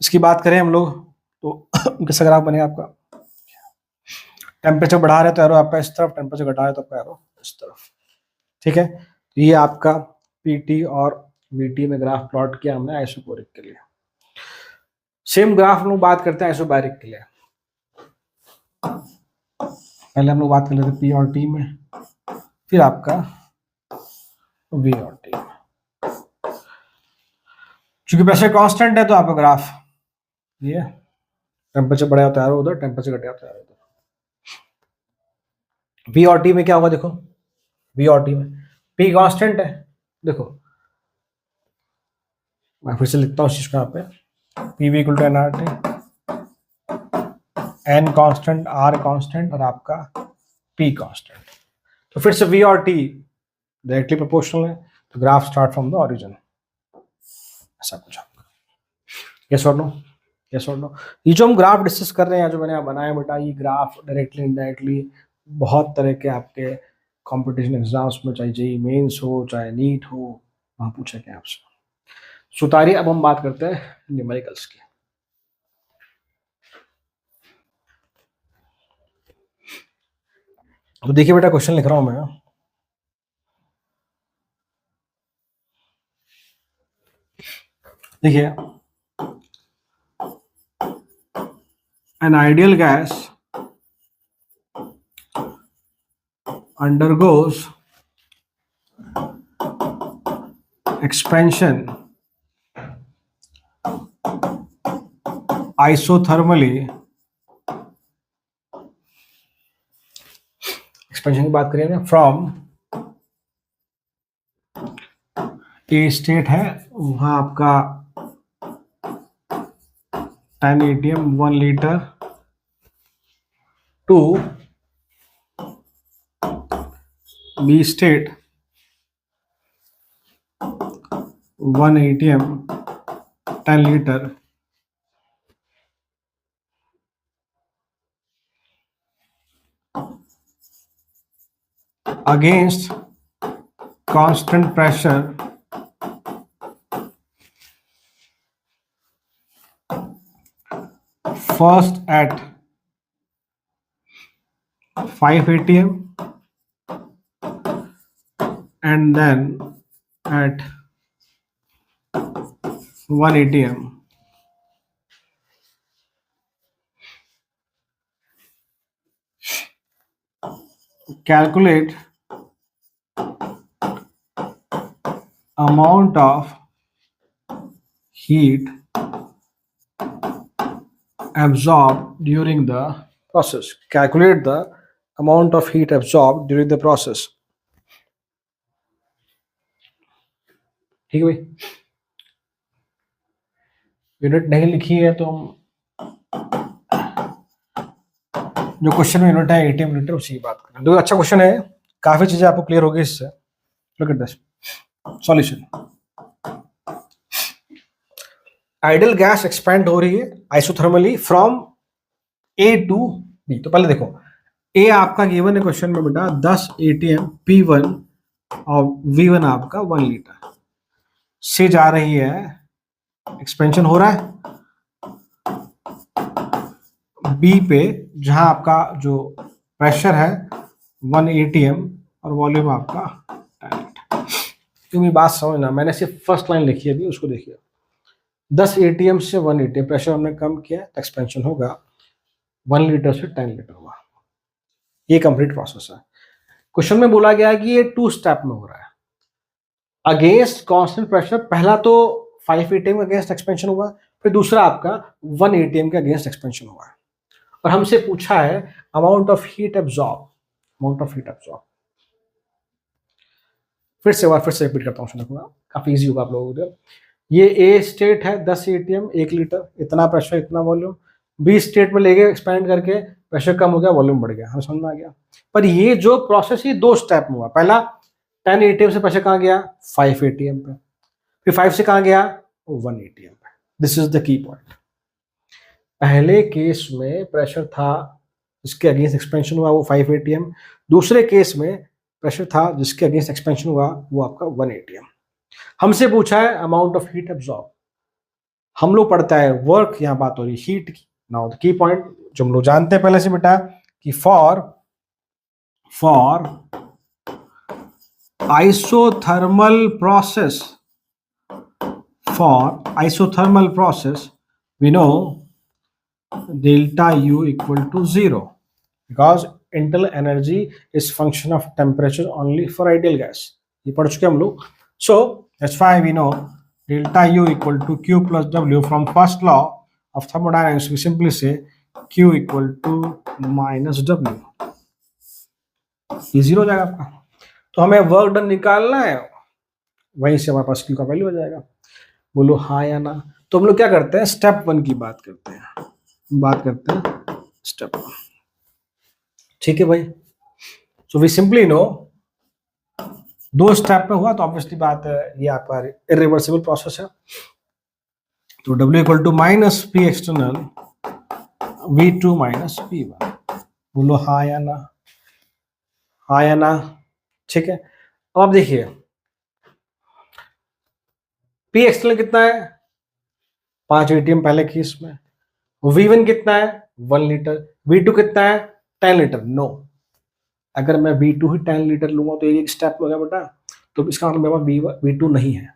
इसकी बात करें हम लोग तो कैसा ग्राफ बनेगा आपका? टेम्परेचर बढ़ा रहे तो एरो आपका इस तरफ, टेम्परेचर घटा रहे तो आपका एरो इस तरफ, ठीक है। तो ये आपका पीटी और वीटी में ग्राफ प्लॉट किया हमने आइसोकोरिक के लिए। सेम ग्राफ हम लोग बात करते हैं आइसोबैरिक के लिए। पहले हम लोग बात कर लेते हैं पी और टी में, फिर आपका वी और टी में। चूंकि प्रेशर कांस्टेंट है तो आपका ग्राफ ये, टेम्परेचर बढ़ा तो एरो उधर, टेम्परेचर घटा तो एरो उधर। वी और टी में क्या होगा? देखो, वी और टी में पी कांस्टेंट है, देखो मैं फिर से लिखता हूँ इस चीज को यहाँ पे, P V equal to N R T, N constant, R constant और आपका पी कांस्टेंट। तो फिर से वी और टी डायरेक्टली प्रोपोर्शनल है, तो graph start from the origin, ऐसा कुछ आपका। यस और नो? यस और नो? ये जो हम ग्राफ डिस्कस कर रहे हैं, जो मैंने यहाँ बनाया बेटा, ये ग्राफ डायरेक्टली इनडायरेक्टली बहुत तरह के आपके कंपटीशन एग्जाम्स में, चाहे जेईई मेंस हो चाहे नीट हो, वहाँ पूछा गया आपसे। सुतारी। अब हम बात करते हैं न्यूमेरिकल्स की। तो देखिए बेटा, क्वेश्चन लिख रहा हूं मैं। देखिए, an ideal gas undergoes expansion isothermally। Expansion की बात करें ना, फ्रॉम ए स्टेट है वहां आपका 10 atm 1 litre to B state 1 atm 10 litre against constant pressure first at 5 atm and then at 1 atm। calculate amount of heat absorbed during the process। Calculate the amount of heat absorbed during the process। ठीक है भाई, unit नहीं लिखी है तो हम जो question में यूनिट है एटीएम लीटर, उसी की बात करें। तो अच्छा क्वेश्चन है, काफी चीजें आपको क्लियर होगी इससे। Look at this solution. Ideal gas expand हो रही है isothermally from A to B. तो पहले देखो, ए आपका गिवन है क्वेश्चन में बेटा 10 एटीएम P1 और V1 आपका 1 लीटर से जा रही है, एक्सपेंशन हो रहा है बी पे, जहां आपका जो प्रेशर है 1 एटीएम और वॉल्यूम आपका 10 लीटर। तो मेरी बात समझना, मैंने सिर्फ फर्स्ट लाइन लिखी है अभी, उसको देखिए। 10 एटीएम से 1 एटीएम प्रेशर हमने कम किया तो एक्सपेंशन होगा 1 लीटर से 10 लीटर हुआ। ये कंप्लीट प्रोसेस है। क्वेश्चन में बोला गया कि ये 2 स्टेप में हो रहा है। अगेंस्ट कांस्टेंट प्रेशर पहला तो 5 एटीएम अगेंस्ट एक्सपेंशन हुआ, फिर दूसरा आपका 1 एटीएम के अगेंस्ट एक्सपेंशन हुआ, और हमसे पूछा है amount of heat absorb, amount of heat absorb. फिर से रिपीट करता हूँ, देखूंगा काफी इजी होगा आप लोगों के लिए। ये ए स्टेट है 10 एटीएम 1 लीटर, इतना प्रेशर इतना वॉल्यूम। बी स्टेट में ले गए एक्सपेंड करके, प्रेशर कम हो गया वॉल्यूम बढ़ गया, हमें समझ में आ गया। पर ये जो प्रोसेस ये 2 स्टेप में हुआ। पहला 10 एटीएम से प्रेशर कहाँ गया 5 एटीएम पे, फिर 5 से कहाँ गया 1 एटीएम पे। This is the key point. पहले केस में प्रेशर था जिसके अगेंस्ट एक्सपेंशन हुआ वो 5 एटीएम, दूसरे केस में प्रेशर था जिसके अगेंस्ट एक्सपेंशन हुआ वो आपका 1 एटीएम। हमसे पूछा है अमाउंट ऑफ हीट एब्जॉर्ब। हम लोग पढ़ता है वर्क, यहाँ बात हो रही है हीट की। नाउ द की पॉइंट जो हम लोग जानते हैं पहले से बेटा कि for isothermal process we know delta U equal to 0 because internal energy is function of temperature only for ideal gas। ये पढ़ चुके हम लोग। So that's why we know delta U equal to Q plus W। from first law of thermodynamics we simply say Q equal to minus W। ये 0 हो जाएगा आपका। तो हमें वर्क डन निकालना है, वहीं से हमारे पास Q का वैल्यू आ जाएगा। बोलो हाँ या ना। तो हम लोग क्या करते हैं, स्टेप 1 की बात करते हैं, स्टेप 1। ठीक है भाई। So we simply know 2 step में हुआ तो ऑब्वियसली बात है ये आपका इरिवर्सिबल प्रोसेस है। तो W equal to minus P external V2 minus P1। बोलो हाँ या ना, हाँ या ना। ठीक है। अब आप देखिए पी एक्सटर्नल कितना है 5 एटीएम पहले केस में, V1 कितना है 1 लीटर, V2 कितना है 10 लीटर। नो, अगर मैं V2 ही 10 लीटर लूंगा तो एक स्टेप हो गया बेटा, तो इसका मतलब मेरे पास V2 नहीं है,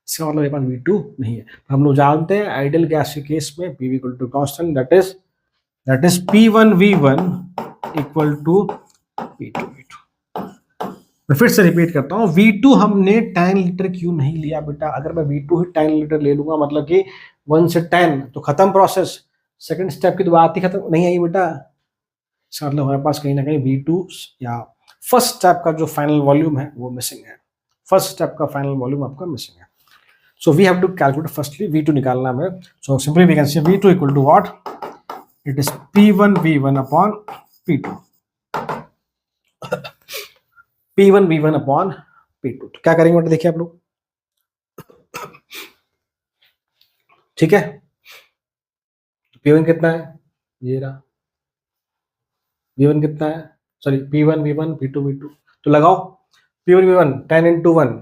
इसका मतलब मेरे पास V2 नहीं है। हम लोग जानते हैं आइडियल गैस के केस में P equal to constant, that is P1 V1 equal to P2 V2। मैं फिर से रिपीट करता हूँ, V2 हमने 10 लीटर क्यों नहीं लिया बेटा। अगर मैं V2 ही 10 लीटर ले लूंगा मतलब कि 1 से 10 तो खत्म प्रोसेस, सेकंड स्टेप की तो बात ही खत्म नहीं आई बेटा। इसका मतलब हमारे पास कहीं ना कहीं V2 या फर्स्ट स्टेप का जो फाइनल वॉल्यूम है वो मिसिंग है, फर्स्ट स्टेप का फाइनल वॉल्यूम आपका मिसिंग है। So we have to calculate firstly V2 निकालना है। So simply we can say V2 equal to what, it is P1 V1 upon P2। P1 V1 upon P2। तो क्या करेंगे बेटा देखिए आप लोग, ठीक है। P1 कितना है ये रहा, V1 कितना है, sorry P1 V1 P2 V2। तो लगाओ P1 V1 10 इंटू 1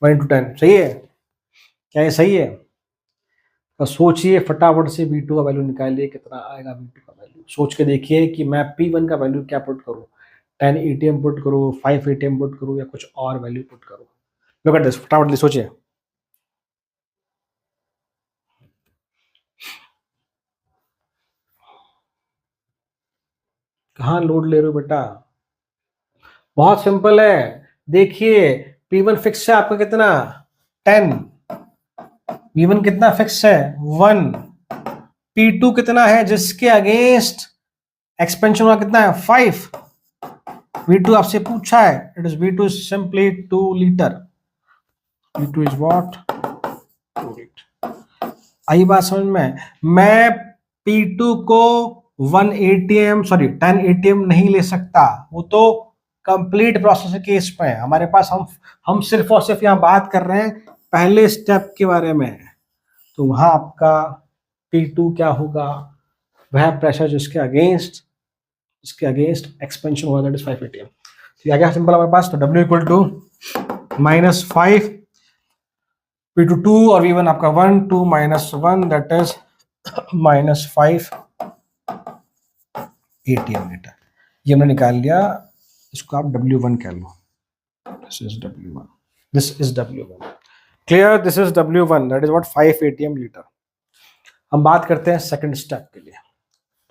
into 10, सही है क्या, ये सही है। तो सोचिए फटाफट से V2 का वैल्यू निकालिए, कितना आएगा V2 का वैल्यू। सोच के देखिए कि मैं P1 का वैल्यू क्या पुट करूँ, 10 एटीएम पुट करूँ, 5 एटीएम पुट करूँ या कुछ और वैल्यू पुट करूँ। लुक एट दिस, फटाफट सोचिए। कहाँ लोड ले रहे हो बेटा, बहुत सिंपल है। देखिए P1 फिक्स है आपका कितना 10, V1 कितना फिक्स है 1, P2 कितना है जिसके अगेंस्ट एक्सपेंशन हुआ कितना है 5, V2 आपसे पूछा है, it is V2 is simply 2 litre, V2 is what 2 litre. आई बात समझ में। मैं P2 को 1 एटीएम सॉरी 10 एटीएम नहीं ले सकता, वो तो कंप्लीट प्रोसेस केस में है हमारे पास। हम सिर्फ और सिर्फ यहाँ बात कर रहे हैं पहले स्टेप के बारे में। तो वहाँ आपका P2 क्या होगा, वह प्रेशर जिसके अगेंस्ट एक्सपेंशन हुआ, दैट इज 5 atm। तो ये आ गया सिंपल हमारे पास। तो W इक्वल टू -5 P2 2 और V1 आपका 1 2 -1 दैट इज -5 atm मीटर। ये हमने निकाल लिया, इसको आप W1 कह लो। This is W1, this is W1, clear, this is W1 that is what 5 atm litre. हम बात करते हैं सेकंड स्टेप के लिए।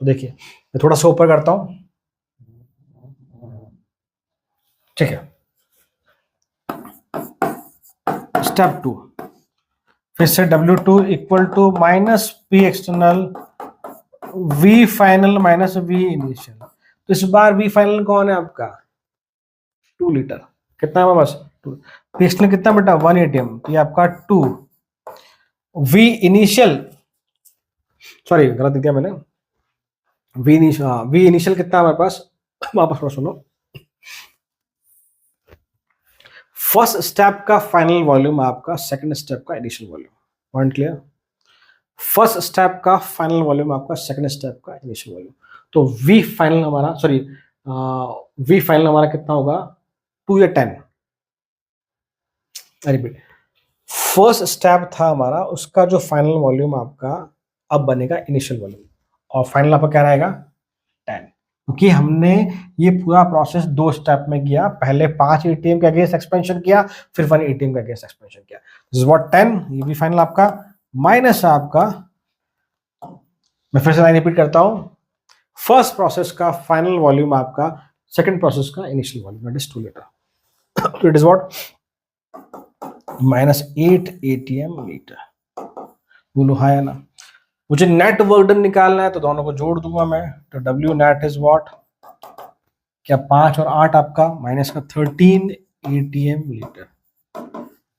तो देखिए मैं थोड़ा सा ऊपर करता हूं, ठीक है। स्टेप 2, फिर से W2 equal to -P external V final minus V initial. तो इस बार V फाइनल कौन है आपका, 2 लीटर। कितना है बस 2। P एक्सटर्नल कितना बेटा 1 atm, तो ये आपका 2। V इनिशियल, सॉरी गलत दिया मैंने, V इनिशियल कितना हमारे पास, वापस थोड़ा सुनो। फर्स्ट स्टेप का फाइनल वॉल्यूम आपका सेकंड स्टेप का initial volume, point clear. First step का फाइनल वॉल्यूम आपका सेकंड स्टेप का इनिशियल वॉल्यूम। तो V फाइनल हमारा, सॉरी V फाइनल हमारा कितना होगा, 2 या 10। रिपीट, फर्स्ट स्टेप था हमारा, उसका जो फाइनल वॉल्यूम आपका अब बनेगा इनिशियल वॉल्यूम, और फाइनल आपका क्या रहेगा 10, क्योंकि हमने ये पूरा प्रोसेस 2 स्टेप में किया। पहले 5 atm के अगेंस्ट एक्सपेंशन किया, फिर 1 atm के अगेंस्ट एक्सपेंशन किया। दिस इज व्हाट 10, ये भी फाइनल आपका माइनस आपका, मैं फिर से लाइन रिपीट करता हूं, फर्स्ट प्रोसेस का फाइनल वॉल्यूम आपका सेकंड प्रोसेस का initial volume, that is 2 litre. तो it is what -8 atm litre. बोलो हाँ या ना। मुझे नेट वर्क डन निकालना है, तो दोनों को जोड़ दूंगा मैं। तो W नेट इज व्हाट, क्या 5 और 8 आपका माइनस का 13 atm लीटर।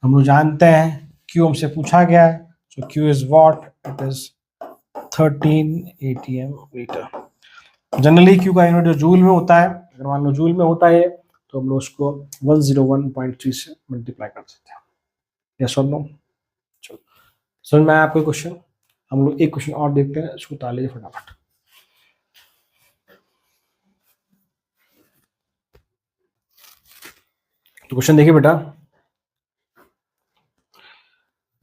हम लोग जानते हैं Q हमसे पूछा गया है, सो Q is what, it is 13 atm litre. Generally Q का यूनिट जो जूल में होता है, अगर मान लो जूल में होता है तो हम लोग उसको 101.3 से मल्टीप्लाई कर सकते हैं। यस और नो। चलो समझ में आया आपको क्वेश्चन। हम लोग एक क्वेश्चन और देखते हैं, इसको उतार लीजिए फटाफट। तो क्वेश्चन देखिए बेटा,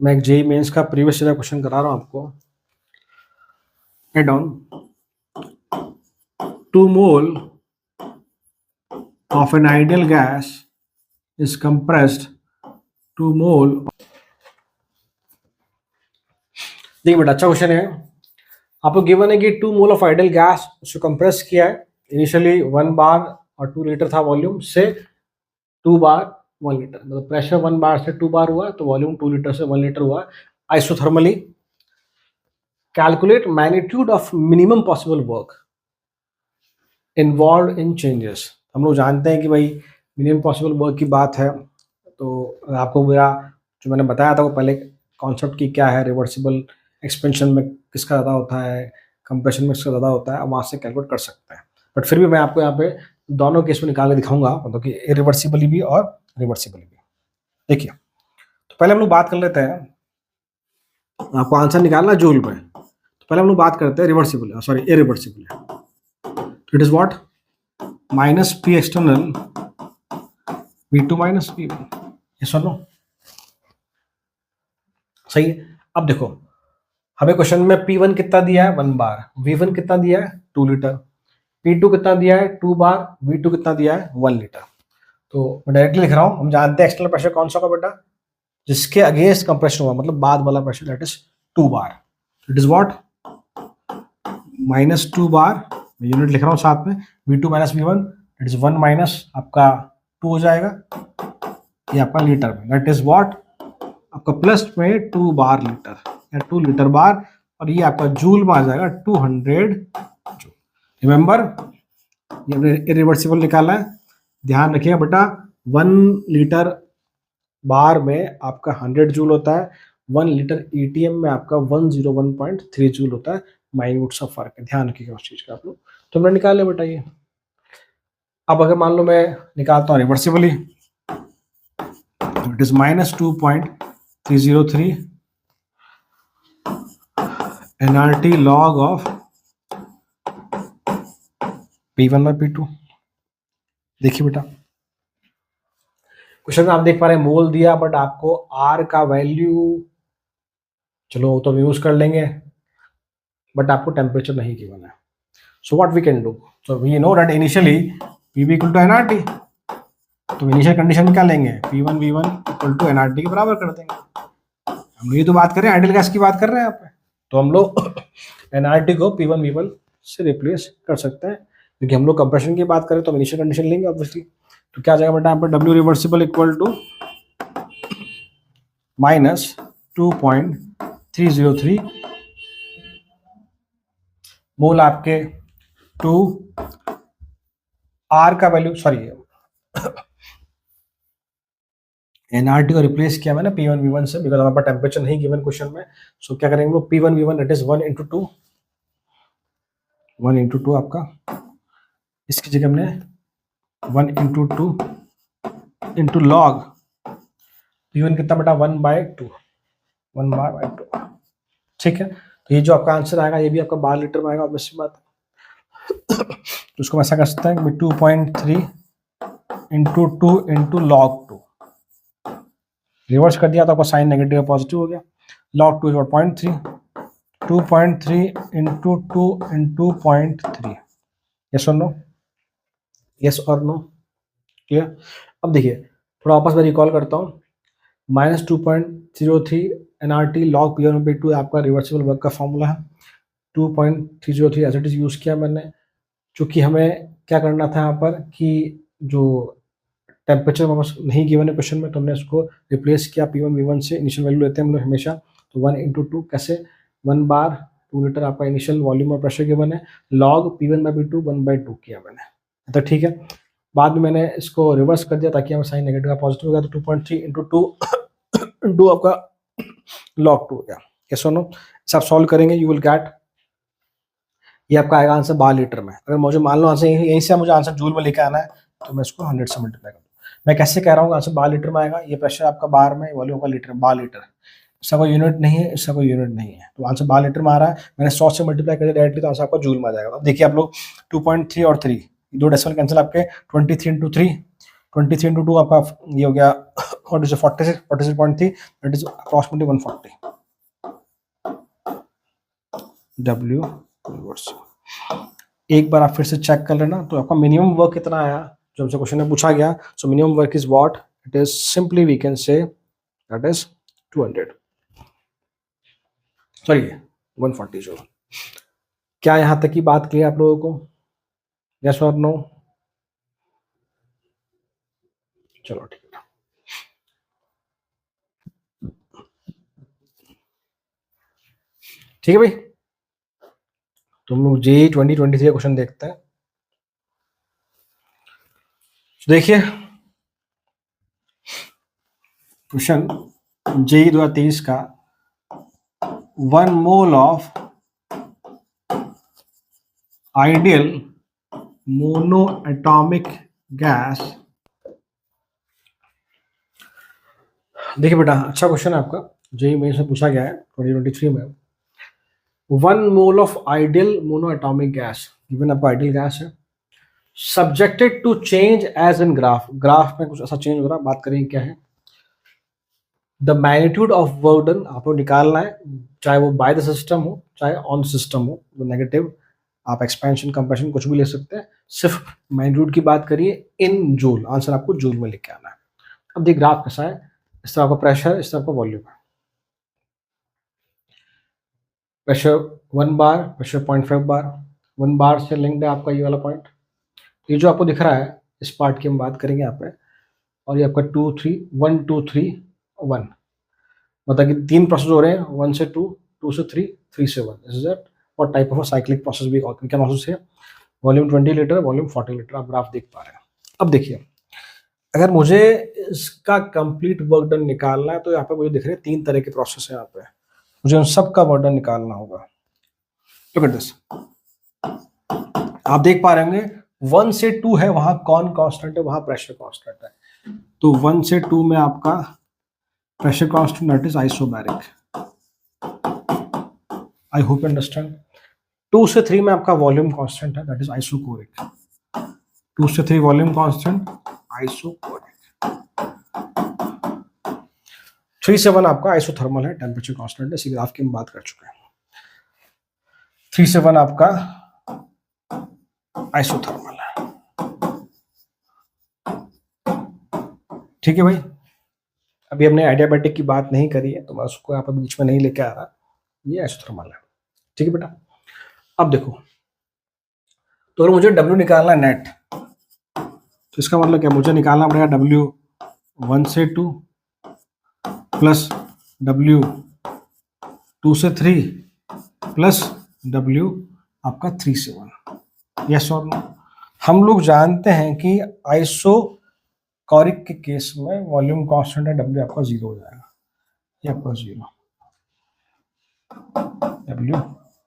मैं एक जेईई मेंस का प्रीवियस ईयर क्वेश्चन करा रहा हूं आपको। Head down 2 mole of an ideal gas is compressed 2 mole। देखिए बेटा अच्छा क्वेश्चन है। आपको गिवन है कि 2 मोल ऑफ आइडियल गैस उसको कंप्रेस किया है। इनिशियली 1 बार और 2 लीटर था वॉल्यूम, से 2 बार 1 लीटर, मतलब प्रेशर 1 बार से 2 बार हुआ, तो वॉल्यूम 2 लीटर से 1 लीटर हुआ। Isothermally calculate magnitude of minimum possible work involve in changes. हम लोग जानते हैं कि भाई मिनिमम पॉसिबल वर्क की बात है, तो आपको मेरा जो मैंने बताया था वो पहले कॉन्सेप्ट की क्या है, रिवर्सिबल एक्सपेंशन में किसका ज़्यादा होता है, कंप्रेशन में किसका ज़्यादा होता है, वहाँ से कैलकुलेट कर सकते हैं। बट फिर भी मैं आपको यहाँ पे दोनों केस में निकाल के दिखाऊंगा, मतलब कि इरिवर्सिबली भी और रिवर्सिबली भी। देखिए तो पहले हम लोग बात कर लेते हैं, आपको आंसर निकालना जूल में। तो पहले हम लोग बात करते हैं रिवर्सिबल, सॉरी इरिवर्सिबल। तो it is what -P external V2 minus V1। ये सुनो सही है। अब देखो हमें क्वेश्चन में P1 कितना दिया है 1 बार, V1 कितना दिया है 2 लीटर, P2 कितना दिया है 2 बार, V2 कितना दिया है 1 लीटर। तो मैं डायरेक्टली लिख रहा हूं, हम जानते हैं एक्सटर्नल प्रेशर कौन सा होगा बेटा, जिसके अगेंस्ट कंप्रेशन हुआ, मतलब बाद वाला pressure, that is 2 bar. It is what -2 bar, unit लिख रहा हूं साथ में, V2 minus V1, it is 1 minus आपका 2 हो जाएगा, ये आपका लीटर में, दैट इज व्हाट आपका प्लस में 2 बार लीटर या 2 लीटर बार, और ये आपका जूल में आ जाएगा 200 जूल। रिमेंबर ये इरिवर्सिबल निकालना है, ध्यान रखिएगा बेटा 1 लीटर बार में आपका 100 जूल होता है, 1 लीटर एटीएम में आपका 101.3 जूल होता है। माइन्यूट सा फर्क है, ध्यान रखिएगा उस चीज का आप लोग। तो हमने निकाल लिया बेटा ये। अब अगर मान लो मैं निकालता हूँ रिवर्सिबली, तो it is -2.303 NRT log of P1 by P2। देखिए बेटा, क्वेश्चन में आप देख पा रहे हैं मोल दिया, बट आपको आर का वैल्यू, चलो तो हम यूज कर लेंगे, बट आपको टेम्परेचर नहीं गिवन है। So what we can do, so we know that initially PV equal to NRT, तो इनिशियल कंडीशन में क्या लेंगे, P1 V1 equal to NRT के बराबर कर देंगे। हम लोग ये तो बात कर रहे हैं आइडियल गैस की बात कर रहे हैं यहाँ पे, तो हम लोग एनआरटी को P1 V1 से रिप्लेस कर सकते हैं, क्योंकि हम लोग कंप्रेशन की बात करें तो हम इनिशियल कंडीशन लेंगे ऑब्वियसली। तो क्या आ जाएगा बेटा यहाँ पर, W reversible equal to minus 2.303 mole आपके 2 आर का वैल्यू, सॉरी एनआरटी को रिप्लेस किया मैंने P1 V1 से, बिकॉज हमारे पास टेम्परेचर नहीं गिवन क्वेश्चन में। सो क्या करेंगे वो P1 V1 that is 1 into 2, 1 into 2 आपका, इसकी जगह हमने 1 इंटू 2 इंटू लॉग P1 कितना बेटा 1/2, 1/2, ठीक है। तो ये जो आपका आंसर आएगा ये भी आपका 12 लीटर में आएगा, ऑब्वियसली बात है। तो उसको ऐसा कर सकते हैं 2.3 इंटू 2 इंटू लॉग 2, रिवर्स कर दिया तो आपका साइन नेगेटिव पॉजिटिव हो गया। Log 2 is 0.3, 2.3 into 2 into 0.3, yes और नो, यस और नो, क्लियर। अब देखिए थोड़ा वापस मैं रिकॉल करता हूँ, माइनस 2.03 एनआरटी लॉग P1/2 आपका रिवर्सिबल वर्क का फॉर्मूला है। 2.303 एज इट इज यूज किया मैंने, चूँकि हमें क्या करना था यहाँ पर कि जो टेम्परेचर वापस नहीं गिवन है क्वेश्चन में, तो हमने उसको रिप्लेस किया P1 V1 से। इनिशियल वैल्यू लेते हैं हम लोग हमेशा, तो 1 इंटू 2 कैसे, 1 बार 2 लीटर आपका इनिशियल वॉल्यूम और प्रेशर गिवन है, लॉग P1/2 1/2 किया मैंने, तो ठीक है। बाद में मैंने इसको रिवर्स कर दिया ताकि हमें साइन नेगेटिव का पॉजिटिव हो गया, तो 2.3 इंटू 2 इंटू आपका लॉग 2 हो गया, कैसे नो। इसे आप सॉल्व करेंगे यू विल गेट, ये आपका आएगा आंसर 12 लीटर में। अगर मुझे मान लो आंसर यहीं से मुझे आंसर जूल में लेके आना है, तो मैं इसको 100 से मल्टीप्लाई करूँ। मैं कैसे कह रहा हूँ आंसर 12 लीटर में आएगा, ये प्रेशर आपका बार में, वॉल्यूम का लीटर, 12 लीटर, इसका कोई यूनिट नहीं है, इसका कोई यूनिट नहीं है, तो आंसर 12 लीटर में आ रहा है। मैंने 100 से मल्टीप्लाई कर दिया डायरेक्टली, तो आंसर आपका जूल में आ जाएगा। अब देखिए आप लोग 2.3 और 3 दो डेसिमल कैंसिल, आपके 23 इंटू 3, 23 इंटू 2 आपका ये हो गया और 46.3, that is approximately 140 W reversible. एक बार आप फिर से चेक कर लेना, तो आपका मिनिमम वर्क कितना आया जो हमसे क्वेश्चन में पूछा गया। So minimum work is what, it is simply we can say that is 200, sorry 140 जो। क्या यहां तक की बात क्लियर आप लोगों को, यस और नो? चलो ठीक है, ठीक है भाई। तो हम लोग JEE 2023 का क्वेश्चन देखते हैं। देखिए क्वेश्चन JEE 2023 का, 1 mole of ideal mono atomic gas. देखिए बेटा अच्छा क्वेश्चन है आपका, JEE मेंस में पूछा गया है 2023 में। 1 mole of ideal mono atomic gas given, आपका आइडियल गैस है, subjected to change as in graph, graph में कुछ ऐसा चेंज हो रहा है, बात करेंगे क्या है। The magnitude of work done आपको निकालना है, चाहे वो बाय द सिस्टम हो चाहे ऑन सिस्टम हो, वो नेगेटिव, आप एक्सपेंशन कंप्रेशन कुछ भी ले सकते हैं, सिर्फ मैग्नीट्यूड की बात करिए इन जूल, आंसर आपको जूल में लेके आना है। अब देखिए ग्राफ कैसा है, इस तरह का प्रेशर, इस तरह का वॉल्यूम है, प्रेशर 1 बार, प्रेशर 0.5 बार, 1 बार से लिंक्ड है आपका ये वाला पॉइंट, ये जो आपको दिख रहा है इस पार्ट की हम बात करेंगे यहाँ पे, और ये आपका 2 3 1 2 3 1, मतलब कि 3 प्रोसेस हो रहे हैं, 1 से 2, 2 से 3, 3 से 1, this is that what type of cyclic process भी can also say. Volume 20 litre, volume 40 litre, आप ग्राफ देख पा रहे हैं। अब देखिए अगर मुझे इसका कंप्लीट वर्क डन निकालना है, तो यहाँ पे मुझे दिख रहे हैं 3 तरह के प्रोसेस है यहाँ पे, मुझे उन सब का वर्क डन निकालना होगा। लुक एट दिस, आप देख पा रहे होंगे 1 से 2 है, वहां कौन कांस्टेंट है, वहां प्रेशर कांस्टेंट है, तो 1 से 2 में आपका pressure constant that is isobaric, I hope understand. 2 से 3 में आपका वॉल्यूम कांस्टेंट है, दैट इज आइसोकोरिक। 2 से 3 वॉल्यूम कांस्टेंट आइसोकोरिक। 3 से 1 आपका आइसोथर्मल है, टेम्परेचर कांस्टेंट है, इसी ग्राफ की हम बात कर चुके हैं। 3 से 1 आपका आइसोथर्मल है। ठीक है भाई, अभी हमने एडियाबैटिक की बात नहीं करी है तो मैं उसको यहाँ पर बीच में नहीं लेके आ रहा, ये आइसोथर्मल है। ठीक है बेटा, अब देखो, तो अगर मुझे W निकालना है नेट, तो इसका मतलब क्या, मुझे निकालना पड़ेगा W 1 से 2 प्लस W 2 से 3 प्लस W आपका 3 से 1। यस और नो? हम लोग जानते हैं कि आइसोकोरिक के केस में वॉल्यूम कांस्टेंट है W आपका 0 हो जाएगा, ये आपका 0, W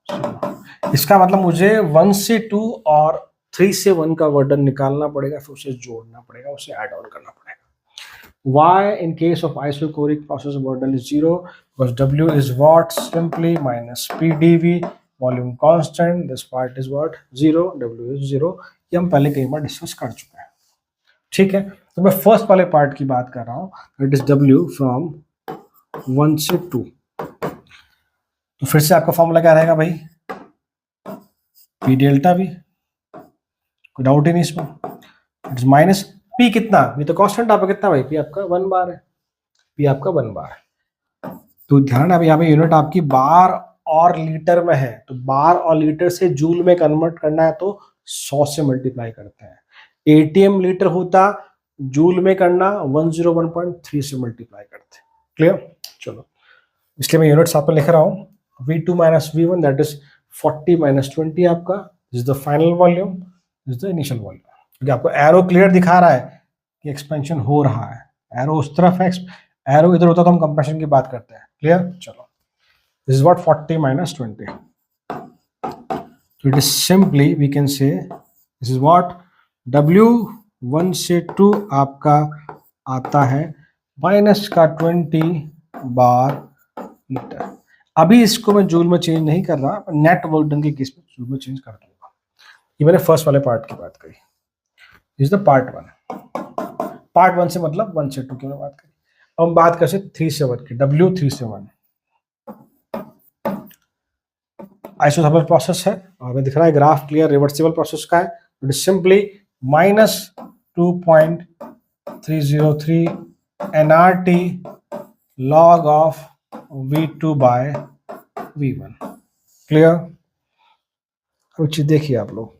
0। इसका मतलब मुझे 1 से 2 और 3 से 1 का वर्डन निकालना पड़ेगा, फिर उसे जोड़ना पड़ेगा, उसे ऐड ऑन करना पड़ेगा। Why in case of isochoric process burden is 0? Because W is what? Simply minus PdV, volume constant. This part is what? 0. W is 0. ये हम पहले कई बार डिस्कस कर चुके हैं। ठीक है, तो मैं फर्स्ट वाले पार्ट की बात कर रहा हूँ, इट इज W फ्रॉम 1 से 2। तो फिर से आपका फॉर्मूला क्या रहेगा भाई? P डेल्टा V, कोई डाउट ही नहीं इसमें। इट इज माइनस P कितना, ये तो कांस्टेंट आपका कितना भाई? P आपका 1 बार है, P आपका 1 बार है। तो ध्यान, अब यहाँ पे यूनिट आपकी बार और लीटर में है, तो बार और लीटर से जूल में कन्वर्ट करना है तो 100 से मल्टीप्लाई करते हैं। ATM लीटर होता, जूल में करना 101.3 से मल्टीप्लाई करते हैं। क्लियर? चलो, इसलिए मैं यूनिट्स आप पे लिख रहा हूँ, V2 minus V1 that is 40 minus 20 आपका, this is the final volume, this is the initial volume. क्योंकि आपको एरो क्लियर दिखा रहा है कि एक्सपेंशन हो रहा है, एरो उस तरफ है, एरो इधर होता तो हम कंप्रेशन की बात करते हैं। क्लियर? चलो, this is what 40 minus 20, so it is simply we can say this is what W 1 से 2 आपका आता है माइनस का 20 बार लीटर। अभी इसको मैं जूल में चेंज नहीं कर रहा, नेट वर्डन के केस में जूल में चेंज कर दूंगा। ये मैंने फर्स्ट वाले पार्ट की बात करी, this is the part 1। Part 1 से मतलब 1 से 2 की मैं बात करी। अब हम बात करते हैं 3 से 1 की, W 3 से 1 आइसोथर्मल प्रोसेस है, और हमें दिख रहा है ग्राफ क्लियर रिवर्सिबल प्रोसेस का है। It is simply minus 2.303 nRT log of V2 by V1। Clear? कुछ चीज देखिए आप लोग,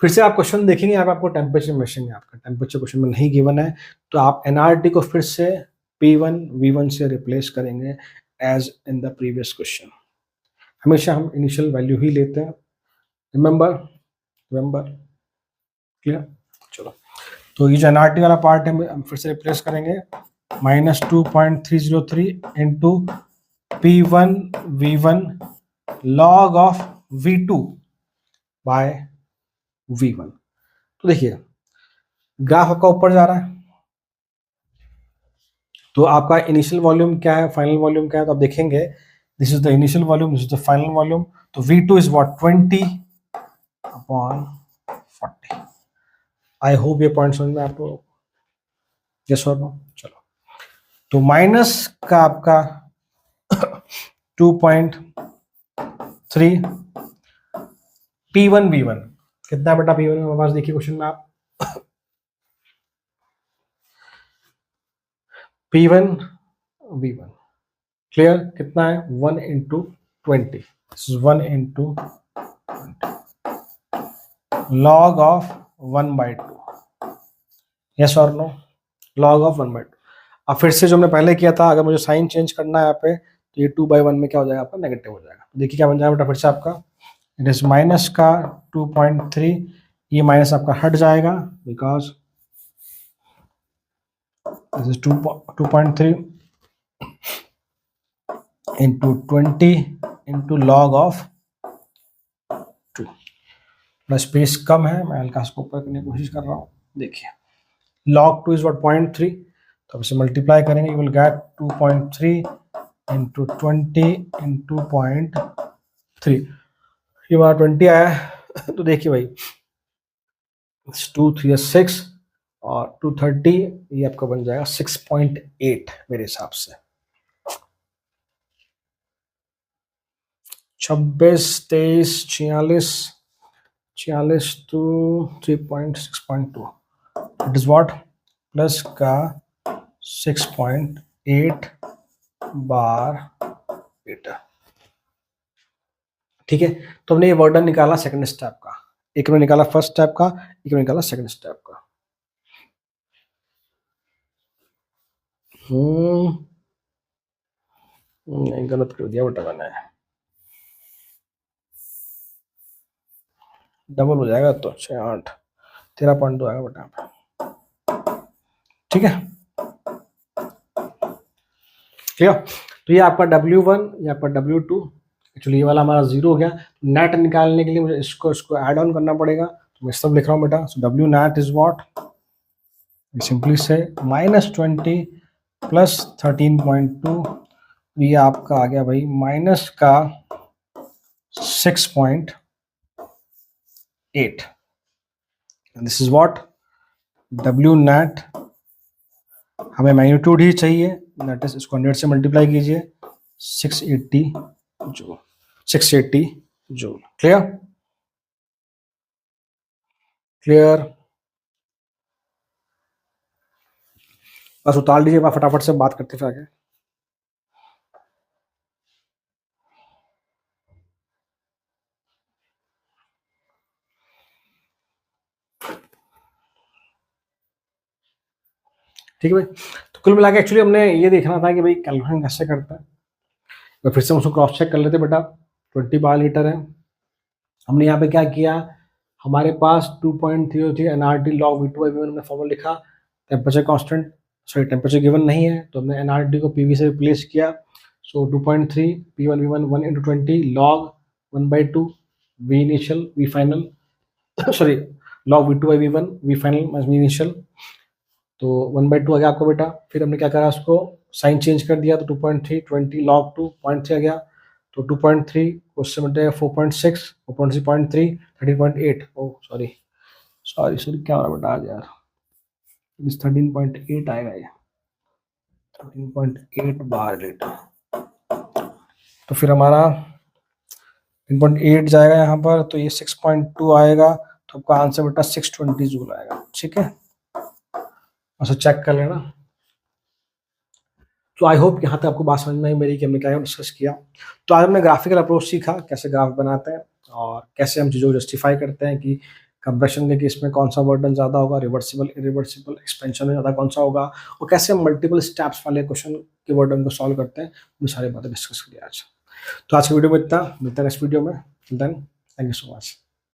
फिर से आप क्वेश्चन देखेंगे, यहाँ पे आपको टेम्परेचर मेजरिंग है, आपका टेम्परेचर क्वेश्चन में नहीं गिवन है, तो आप nRT को फिर से P1 V1 से रिप्लेस करेंगे as in the previous question. हमेशा हम इनिशियल वैल्यू ही लेते हैं, रिमेंबर। क्लियर? चलो, तो ये जो nRT वाला पार्ट है हम फिर से रिप्लेस करेंगे, minus 2.303 into P1 V1 log of V2 by V1। तो देखिए ग्राफ आपका ऊपर जा रहा है, तो आपका इनिशियल वॉल्यूम क्या है, फाइनल वॉल्यूम क्या है, तो आप देखेंगे this is the initial volume, this is the final volume. तो V2 is what 20 upon 40। I hope ये पॉइंट समझ में आपको, यस और नो? चलो, तो माइनस का आपका 2.3 P1 V1 कितना बेटा? P1 मेरे पास देखिए क्वेश्चन में आप P1 V1 क्लियर कितना है? 1 into 20, 1 into 20 log of 1/2। Yes और नो? Log of 1/2। अब फिर से जो हमने पहले किया था, अगर मुझे साइन चेंज करना है यहाँ पे, तो ये 2/1 में क्या हो जाएगा आपका? नेगेटिव हो जाएगा। देखिए क्या बन जाएगा बेटा फिर से आपका, इट इज माइनस का 2.3, ये माइनस आपका हट जाएगा because this is 2.3 into 20 into log of 2। Space कम है, मैं हल्का इसको ऊपर करने की कोशिश कर रहा हूँ। देखिए log 2 इज व्हाट 0.3, तो अब इसे मल्टीप्लाई करेंगे, you will get 2.3 into 20 into 0.3, ये हमारा 20 आया है। तो देखिए भाई 2 3 6 और 230, ये आपका बन जाएगा 6.8 मेरे हिसाब से। 26 23 46 46 to 3.6.2, it is what plus का 6.8 बार बीटा। ठीक है, तो हमने ये वर्डन निकाला सेकंड स्टेप का, एक में निकाला फर्स्ट स्टेप का, एक में निकाला सेकंड स्टेप का। नहीं, गलत कर दिया बेटा मैंने, डबल हो जाएगा तो 6 8 13.2 आएगा बेटा। ठीक है, क्लियर। तो ये आपका W1, ये आपका W2, एक्चुअली ये वाला हमारा 0 हो गया। नेट निकालने के लिए मुझे इसको ऐड ऑन करना पड़ेगा, तो मैं सब लिख रहा हूँ बेटा। सो W net is what, simply से -20 प्लस 13.2, ये आपका आ गया भाई माइनस का 6.8। This is what W net, हमें मैग्नीट्यूड ही चाहिए, दैट इज इसको 100 से मल्टीप्लाई कीजिए, 680 जूल, 680 जूल। क्लियर, क्लियर, बस उतार लीजिए, आप फटाफट से बात करते फिर आगे। ठीक है भाई, तो कुल मिला के एक्चुअली हमने ये देखना था कि भाई कैलकुलेशन कैसे करता है। तो फिर से हम उसको क्रॉस चेक कर लेते बेटा। 20 बार लीटर है, हमने यहाँ पे क्या किया, हमारे पास 2.303 एनआरटी लॉग V2/V1 हमने फॉर्मूला लिखा, temperature constant, sorry temperature given नहीं है, तो हमने एनआरटी को पीवी से रिप्लेस किया। सो 2.3 P1V1 1 × 20 log 1/2 V initial V final, sorry log V2/V1 V final minus V initial, तो 1/2 आ गया आपको बेटा। फिर हमने क्या करा, उसको साइन चेंज कर दिया, तो 2.3 20 लॉग 2 0.3 आ गया, तो 2.3 उससे मिलते 4.6 4.3 0.3 13.8, ओ सॉरी सॉरी सॉरी क्या हो रहा बेटा आज यार, 13.8 आएगा ये, 13.8 बार लीटर। तो फिर हमारा 13.8 जाएगा यहाँ पर, तो ये 6.2 आएगा, तो आपका आंसर बेटा 620 जूल आएगा। ठीक है, अच्छा चेक कर लेना। तो आई होप यहाँ तक आपको बात समझ में आई मेरी कि हमने क्या डिस्कस किया। तो आज हमने ग्राफिकल अप्रोच सीखा, कैसे ग्राफ बनाते हैं और कैसे हम चीज़ों को जस्टिफाई करते हैं कि कंप्रेशन के केस में कौन सा वर्डन ज़्यादा होगा, रिवर्सिबल इरिवर्सिबल एक्सपेंशन में ज़्यादा कौन सा होगा, और कैसे हम मल्टीपल स्टेप्स वाले क्वेश्चन के वर्डन को सॉल्व करते हैं, वो सारी बातें डिस्कस करिए आज। तो आज की वीडियो में इतना, मिलता है नेक्स्ट वीडियो में, then thank you so much.